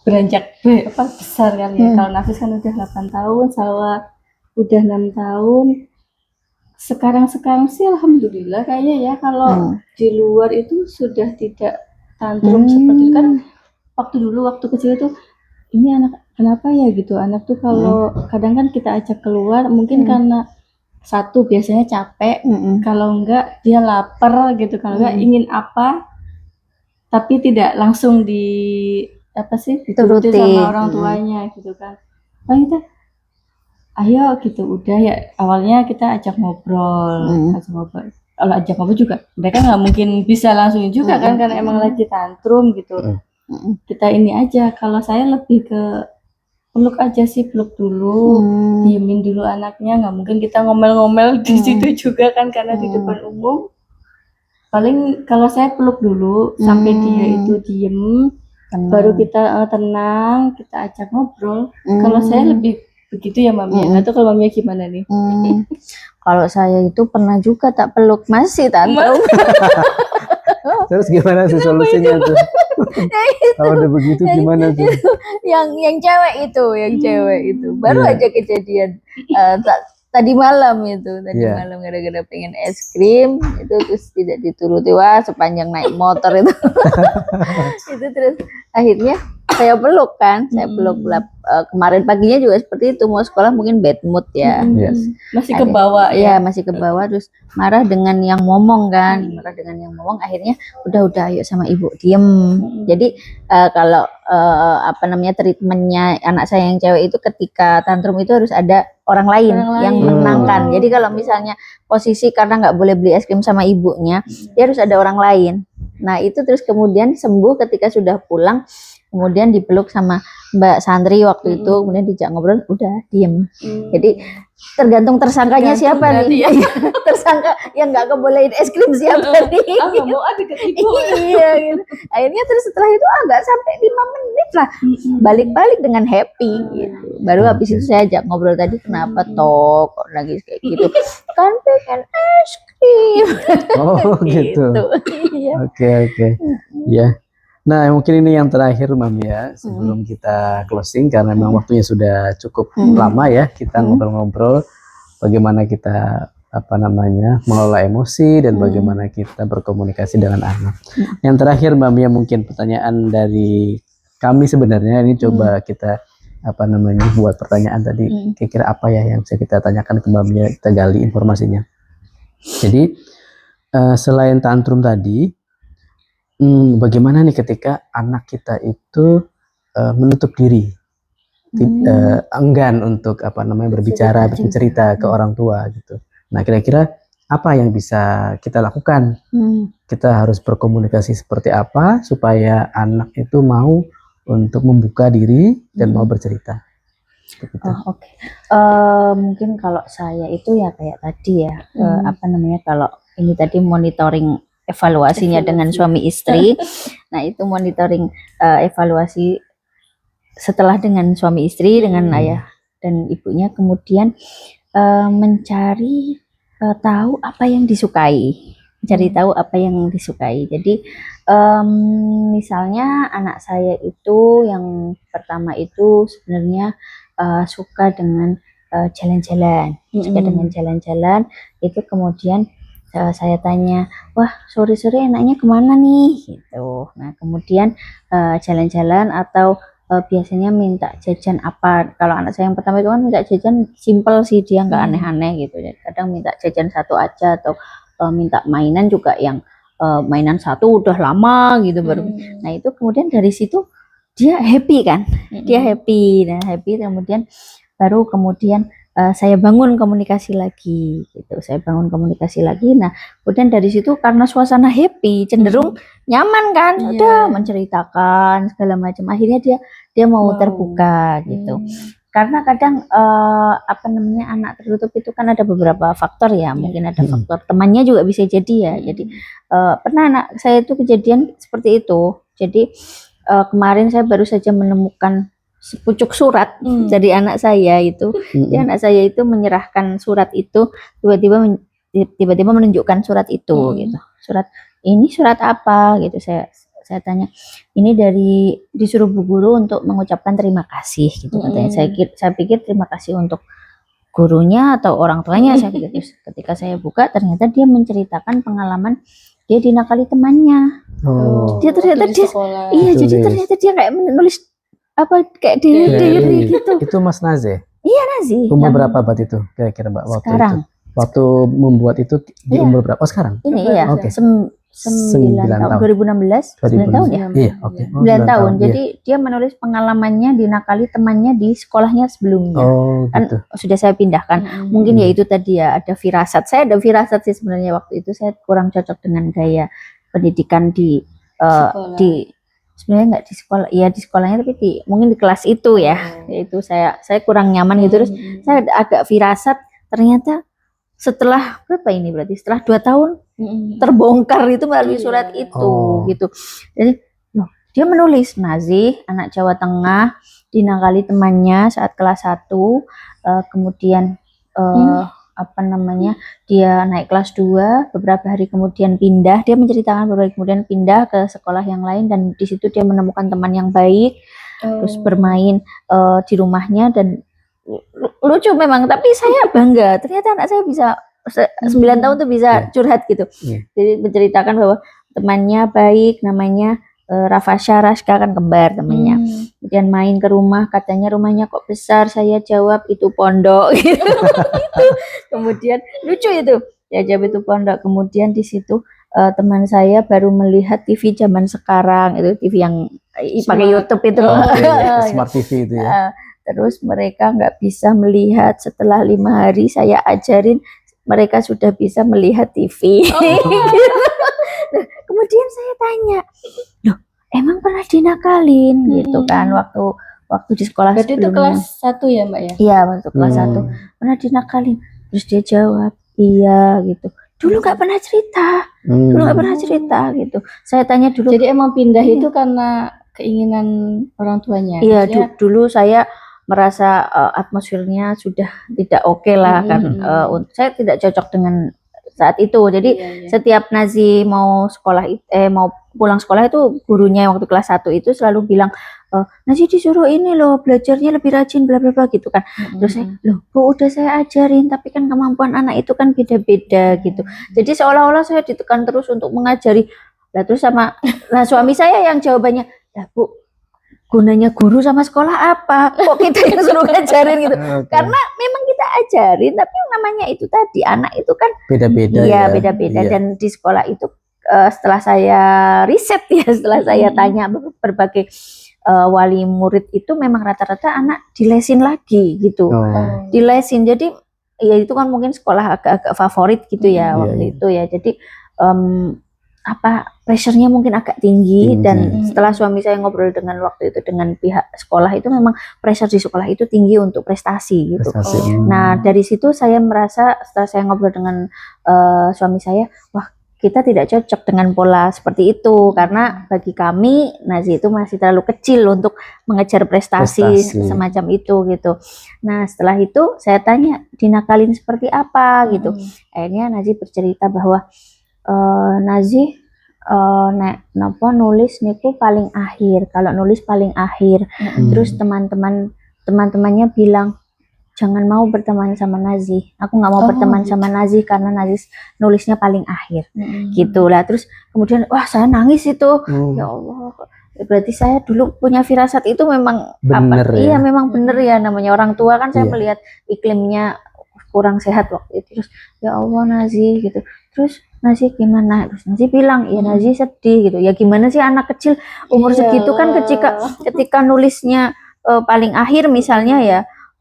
B: beranjak besar kali ya. Kalau Nafis kan udah 8 tahun, Salwa udah 6 tahun. Sekarang sih alhamdulillah kayaknya ya kalau di luar itu sudah tidak tantrum seperti itu kan. Waktu kecil itu ini anak kenapa ya gitu, anak tuh kalau kadang kan kita ajak keluar mungkin karena satu biasanya capek, kalau enggak dia lapar gitu, kalau enggak ingin apa tapi tidak langsung dituruti sama orang tuanya gitu kan. Kita ayo gitu udah ya, awalnya kita ajak ngobrol. Kalau ajak ngobrol juga mereka nggak mungkin bisa langsung juga kan karena emang lagi tantrum gitu. Kita ini aja, kalau saya lebih ke peluk aja sih, peluk dulu, diemin dulu anaknya, nggak mungkin kita ngomel-ngomel di situ juga kan karena di depan umum. Paling kalau saya peluk dulu sampai dia itu diem, baru kita tenang, kita ajak ngobrol. Kalau saya lebih begitu ya Mami. Atau kalau Mami gimana nih?
C: Kalau saya itu pernah juga tak peluk, masih tantrum.
A: Terus gimana sih solusinya tuh? Kalau udah begitu gimana tuh?
C: Yang cewek itu baru aja kejadian tadi malam malam gara-gara pengen es krim itu, terus tidak dituruti, wah sepanjang naik motor itu itu terus akhirnya saya peluk kemarin paginya juga seperti itu, mau sekolah mungkin bad mood ya.
B: Masih ke bawah
C: ya, masih ke bawah, terus marah dengan yang ngomong kan, akhirnya udah ayo sama ibu diem. Jadi kalau treatmentnya anak saya yang cewek itu ketika tantrum itu harus ada orang lain yang menenangkan. Jadi kalau misalnya posisi karena nggak boleh beli es krim sama ibunya, dia harus ada orang lain. Nah itu terus kemudian sembuh ketika sudah pulang, kemudian dipeluk sama Mbak Sandri waktu itu, kemudian dijak ngobrol, udah diem. Jadi tergantung tersangkanya siapa nih ya. Tersangka yang nggak kebolehin es krim siapa nih.
B: Mau ada ibu.
C: Iya gitu. Akhirnya terus setelah itu nggak sampai 5 menit lah balik dengan happy gitu. Baru habis itu saya ajak ngobrol tadi, kenapa toh kok lagi kayak gitu, kan pengen es krim.
A: Oh gitu. Oke. Ya. Nah mungkin ini yang terakhir Mami ya, sebelum kita closing karena memang waktunya sudah cukup lama ya kita ngobrol-ngobrol bagaimana kita mengelola emosi dan bagaimana kita berkomunikasi dengan anak. Yang terakhir Mami, mungkin pertanyaan dari kami sebenarnya ini coba kita buat pertanyaan tadi, kira-kira apa ya yang bisa kita tanyakan ke Mami, kita gali informasinya. Jadi selain tantrum tadi, bagaimana nih ketika anak kita itu menutup diri enggan untuk bercerita ke orang tua gitu. Nah, kira-kira apa yang bisa kita lakukan? Kita harus berkomunikasi seperti apa supaya anak itu mau untuk membuka diri dan mau bercerita. Gitu.
C: Oke. Mungkin kalau saya itu ya kayak tadi ya, kalau ini tadi monitoring evaluasinya dengan suami istri. Nah, itu monitoring evaluasi setelah dengan suami istri, dengan ayah dan ibunya, kemudian mencari tahu apa yang disukai. Tahu apa yang disukai. Jadi misalnya anak saya itu yang pertama itu sebenarnya suka dengan jalan-jalan, itu kemudian saya tanya, wah sore-sore enaknya kemana nih gitu. Nah kemudian jalan-jalan atau biasanya minta jajan apa. Kalau anak saya yang pertama itu kan minta jajan simple sih, dia nggak aneh-aneh gitu. Kadang minta jajan satu aja atau minta mainan juga yang mainan satu udah lama gitu baru. Nah itu kemudian dari situ dia happy kan, dia happy. Nah happy kemudian baru kemudian saya bangun komunikasi lagi gitu. Nah kemudian dari situ karena suasana happy cenderung nyaman kan, udah menceritakan segala macam. Akhirnya dia mau terbuka gitu. Karena kadang anak tertutup itu kan ada beberapa faktor ya, mungkin ada faktor temannya juga bisa jadi ya. Jadi pernah anak saya itu kejadian seperti itu. Jadi kemarin saya baru saja menemukan sepucuk surat dari anak saya itu. Anak saya itu menyerahkan surat itu, tiba-tiba menunjukkan surat itu gitu. Ini surat apa gitu. Saya tanya, ini disuruh Bu Guru untuk mengucapkan terima kasih gitu katanya. Saya pikir terima kasih untuk gurunya atau orang tuanya. Saya pikir. Ketika saya buka ternyata dia menceritakan pengalaman dia dinakali temannya. Dia ternyata ternyata dia kayak menulis kayak diary gitu.
A: Itu Mas Naze?
C: Iya, Nazi.
A: Umur berapa Mbak itu kira-kira Mbak waktu
C: sekarang
A: itu? Waktu membuat itu di umur berapa? Oh sekarang?
C: Ini ya.
A: Oke.
C: 9 tahun 2016 9 tahun ya?
A: Iya, oke.
C: 9 tahun. Jadi dia menulis pengalamannya dinakali temannya di sekolahnya sebelumnya. Kan
A: gitu.
C: sudah saya pindahkan. Mungkin ya itu tadi ya, ada firasat. Saya ada firasat sih sebenarnya waktu itu saya kurang cocok dengan gaya pendidikan di sebenarnya nggak di sekolah, ya di sekolahnya tapi mungkin di kelas itu ya. Yaitu saya kurang nyaman gitu. Terus saya agak firasat ternyata setelah berapa ini berarti setelah 2 tahun terbongkar itu melalui surat itu gitu. Jadi dia menulis, Nazi anak Jawa Tengah dinakali temannya saat kelas 1, kemudian dia naik kelas 2, beberapa hari kemudian pindah, dia menceritakan beberapa hari kemudian pindah ke sekolah yang lain dan di situ dia menemukan teman yang baik, terus bermain di rumahnya dan lucu memang, tapi saya bangga ternyata anak saya bisa 9 tahun tuh bisa curhat gitu. Jadi menceritakan bahwa temannya baik, namanya Rafasya Raska, kan kembar temannya. Kemudian main ke rumah, katanya rumahnya kok besar, saya jawab itu pondok gitu. Kemudian lucu itu, ya jawab itu pondok. Kemudian di situ teman saya baru melihat TV zaman sekarang, itu TV yang pakai YouTube itu.
A: Smart TV itu ya.
C: Terus mereka nggak bisa melihat, setelah 5 hari saya ajarin mereka sudah bisa melihat TV. Nah, kemudian saya tanya, loh emang pernah dinakalin gitu kan waktu di sekolah
B: berarti
C: sebelumnya.
B: Itu kelas 1 ya Mbak ya?
C: Iya, waktu kelas 1 pernah dinakalin. Terus dia jawab iya gitu. Dulu nggak pernah cerita gitu. Saya tanya dulu.
B: Jadi emang pindah itu karena keinginan orang tuanya?
C: Iya, dulu saya merasa atmosfernya sudah tidak oke lah kan. Saya tidak cocok dengan saat itu. Jadi setiap Nazi mau pulang sekolah itu gurunya waktu kelas 1 itu selalu bilang, Nazi disuruh ini loh belajarnya lebih rajin bla bla bla gitu kan. Terus saya, loh Bu udah saya ajarin tapi kan kemampuan anak itu kan beda-beda gitu. Jadi seolah-olah saya ditekan terus untuk mengajari. Lah terus suami saya yang jawabannya, lah Bu gunanya guru sama sekolah apa? Kok kita yang suruh ngajarin gitu? Karena memang kita ajarin, tapi namanya itu tadi anak itu kan
A: beda-beda.
C: Iya, beda-beda. Dan di sekolah itu setelah saya riset ya, setelah saya tanya berbagai wali murid itu memang rata-rata anak dilesin lagi gitu. Dilesin, jadi ya itu kan mungkin sekolah agak-agak favorit gitu ya waktu itu ya. Jadi pressure-nya mungkin agak tinggi. Dan setelah suami saya ngobrol dengan waktu itu dengan pihak sekolah, itu memang pressure di sekolah itu tinggi untuk prestasi gitu. Nah dari situ saya merasa, setelah saya ngobrol dengan suami saya, wah kita tidak cocok dengan pola seperti itu, karena bagi kami Nazi itu masih terlalu kecil untuk mengejar prestasi semacam itu gitu. Nah setelah itu saya tanya, dinakalin seperti apa gitu. Akhirnya Nazi bercerita bahwa Nazi nek napa nulis niku paling akhir, kalau nulis paling akhir. Terus teman-temannya bilang, jangan mau berteman sama Nazi, aku nggak mau berteman sama Nazi karena Nazi nulisnya paling akhir gitulah. Terus kemudian wah saya nangis itu, ya Allah, berarti saya dulu punya firasat itu memang
A: bener
C: iya memang bener ya, namanya orang tua kan. Saya melihat iklimnya kurang sehat waktu itu, terus ya Allah Nazi gitu. Terus Nazi gimana? Terus Nazi bilang, ya Nazi sedih gitu. Ya gimana sih anak kecil umur segitu kan, ketika nulisnya paling akhir misalnya ya,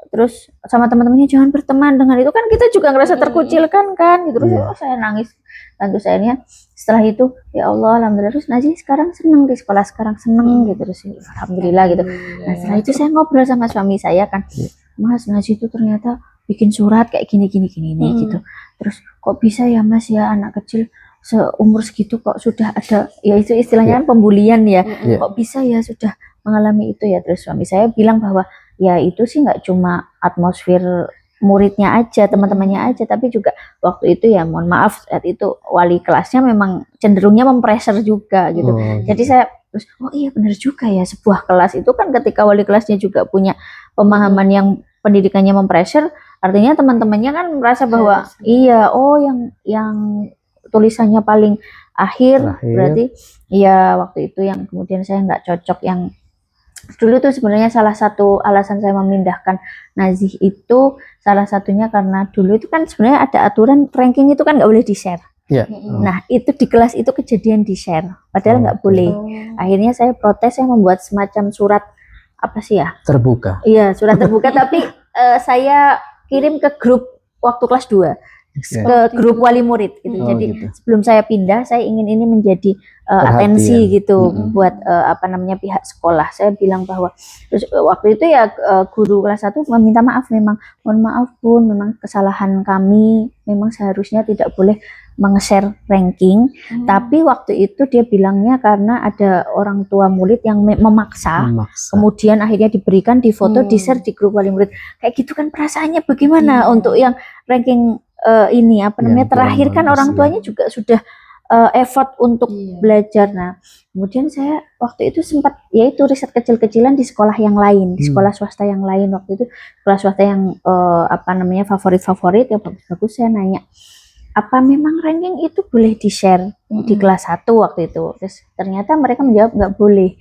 C: terus sama teman-temannya jangan berteman dengan itu, kan kita juga ngerasa terkucilkan kan gitu. Terus saya nangis. Dan terus akhirnya setelah itu, ya Allah alhamdulillah, terus Nazi sekarang seneng di sekolah, sekarang seneng gitu. Terus alhamdulillah gitu. Nah setelah itu saya ngobrol sama suami saya kan, Mas Nazi itu ternyata bikin surat kayak gini gitu. Terus kok bisa ya Mas ya, anak kecil seumur segitu kok sudah ada, ya itu istilahnya pembulian ya, kok bisa ya sudah mengalami itu ya. Terus suami saya bilang bahwa ya itu sih nggak cuma atmosfer muridnya aja, teman-temannya aja, tapi juga waktu itu ya mohon maaf saat itu wali kelasnya memang cenderungnya mempressure juga gitu. Jadi saya terus oh iya benar juga ya, sebuah kelas itu kan ketika wali kelasnya juga punya pemahaman yang pendidikannya mempressure, artinya teman-temannya kan merasa bahwa iya yang tulisannya paling akhir berarti ya waktu itu yang kemudian saya nggak cocok. Yang dulu tuh sebenarnya salah satu alasan saya memindahkan Nazih itu salah satunya karena dulu itu kan sebenarnya ada aturan ranking itu kan nggak boleh di-share. Nah itu di kelas itu kejadian di-share padahal nggak boleh. Akhirnya saya protes, saya membuat semacam surat apa sih ya,
A: terbuka.
C: Iya surat terbuka tapi saya kirim ke grup waktu kelas 2 ke grup wali murid gitu. Jadi sebelum saya pindah, saya ingin ini menjadi atensi gitu buat pihak sekolah. Saya bilang bahwa terus waktu itu ya guru kelas 1 meminta maaf, memang mohon maaf Bun, memang kesalahan kami, memang seharusnya tidak boleh meng-share ranking, tapi waktu itu dia bilangnya karena ada orang tua murid yang memaksa. Kemudian akhirnya diberikan di foto, di-share di grup wali murid. Kayak gitu kan perasaannya bagaimana untuk yang ranking ini terakhir kan orang tuanya juga sudah effort untuk belajar. Nah kemudian saya waktu itu sempat yaitu riset kecil-kecilan di sekolah yang lain, di sekolah swasta yang lain. Waktu itu sekolah swasta yang favorit yang bagus-bagus, saya nanya apa memang ranking itu boleh di-share di kelas 1 waktu itu. Terus ternyata mereka menjawab nggak boleh.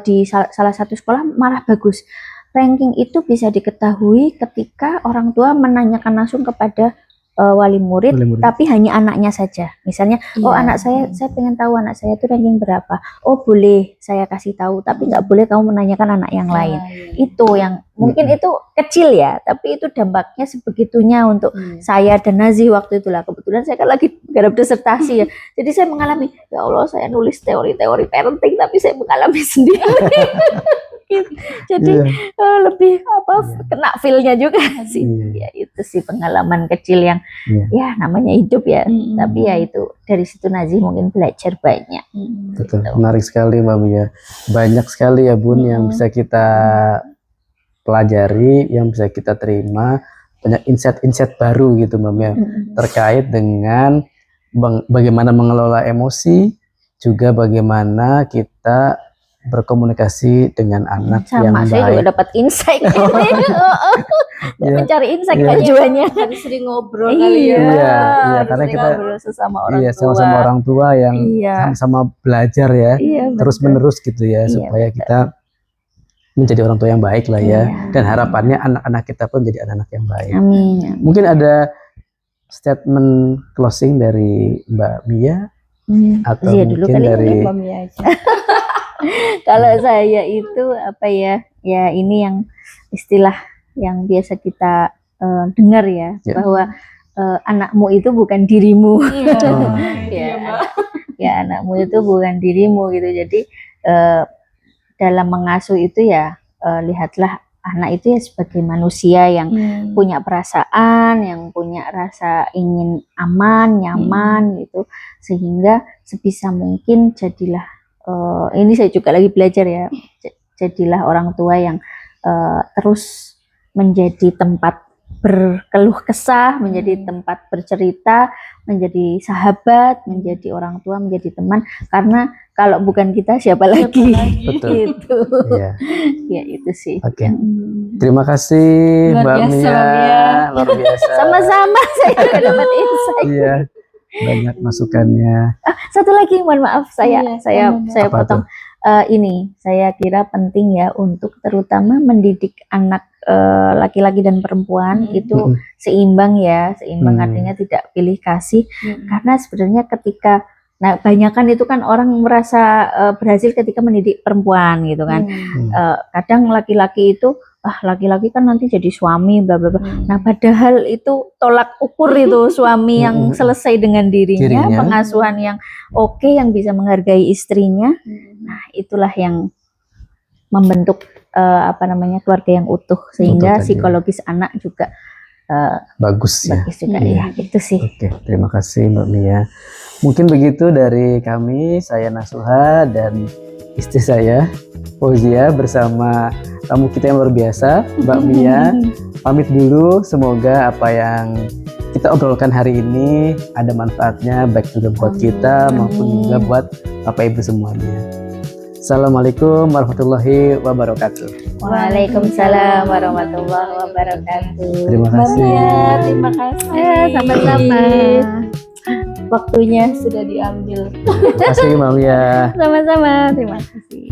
C: Di salah satu sekolah malah bagus, ranking itu bisa diketahui ketika orang tua menanyakan langsung kepada wali murid, tapi hanya anaknya saja. Misalnya, anak saya pengen tahu anak saya itu ranking berapa. Oh boleh saya kasih tahu, tapi nggak boleh kamu menanyakan anak yang lain. Itu yang mungkin itu kecil ya, tapi itu dampaknya sebegitunya untuk saya dan Nazi waktu itulah. Kebetulan saya kan lagi garap disertasi ya, jadi saya mengalami, ya Allah saya nulis teori-teori parenting, tapi saya mengalami sendiri. Jadi lebih kena feel-nya juga sih. Ya itu sih pengalaman kecil yang ya namanya hidup ya. Tapi ya itu dari situ Nazi mungkin belajar banyak.
A: Betul. Gitu. Menarik sekali Mbak Mia. Banyak sekali ya Bun yang bisa kita pelajari, yang bisa kita terima, banyak insight-insight baru gitu Mbak Mia terkait dengan bagaimana mengelola emosi, juga bagaimana kita berkomunikasi dengan anak yang baik.
C: Saya juga dapat insight ini. Mencari insight tujuannya.
B: Harus sering ngobrol kali ya.
A: Iya, karena kita
B: ngobrol sesama orang tua.
A: sama-sama orang tua yang sama-sama belajar ya, terus-menerus gitu ya, supaya kita menjadi orang tua yang baik lah ya. Dan harapannya anak-anak kita pun menjadi anak-anak yang baik.
C: Amin.
A: Mungkin ada statement closing dari Mbak Mia atau
C: Zia dulu
A: mungkin
C: kali
A: dari
B: Mbak Mia aja.
C: Kalau saya itu apa ya? Ya ini yang istilah yang biasa kita dengar ya,
A: Ya.
C: bahwa anakmu itu bukan dirimu.
B: Iya,
A: Oh.
B: iya, Mbak.
C: Ya anakmu itu bukan dirimu gitu. Jadi dalam mengasuh itu ya lihatlah anak itu ya sebagai manusia yang punya perasaan, yang punya rasa ingin aman, nyaman gitu, sehingga sebisa mungkin jadilah ini saya juga lagi belajar ya, jadilah orang tua yang terus menjadi tempat berkeluh kesah, menjadi tempat bercerita, menjadi sahabat, menjadi orang tua, menjadi teman. Karena kalau bukan kita siapa lagi?
A: Betul.
C: Gitu.
A: Iya.
C: Ya itu sih.
A: Oke. Terima kasih
B: Luar
A: Mbak
B: biasa,
A: Mia.
B: Mbak Mia.
A: Luar biasa.
C: Sama-sama saya dapat insight.
A: Iya. Banyak masukannya.
C: Satu lagi, mohon maaf
B: Iya,
C: saya
A: Apa
C: potong. Ini saya kira penting ya untuk terutama mendidik anak laki-laki dan perempuan itu seimbang ya, seimbang artinya tidak pilih kasih. Karena sebenarnya ketika banyakan itu kan orang merasa berhasil ketika mendidik perempuan gitu kan. Kadang laki-laki itu laki-laki kan nanti jadi suami bla bla bla. Nah, padahal itu tolak ukur itu suami yang selesai dengan dirinya, pengasuhan yang oke, yang bisa menghargai istrinya. Nah, itulah yang membentuk keluarga yang utuh, sehingga psikologis anak juga
A: bagus ya.
C: Bagus juga ya, itu sih.
A: Oke, terima kasih Mbak Mia. Mungkin begitu dari kami, saya Nasuha dan istri saya Fauzia bersama tamu kita yang luar biasa, Mbak Mia. Pamit dulu, semoga apa yang kita obrolkan hari ini ada manfaatnya, baik juga buat kita maupun juga buat Bapak Ibu semuanya. Assalamualaikum warahmatullahi wabarakatuh.
C: Waalaikumsalam warahmatullahi wabarakatuh.
A: Terima kasih.
B: Terima kasih.
C: Sama-sama.
B: Waktunya sudah diambil.
A: Terima kasih Mbak Mia.
C: Sama-sama. Terima kasih.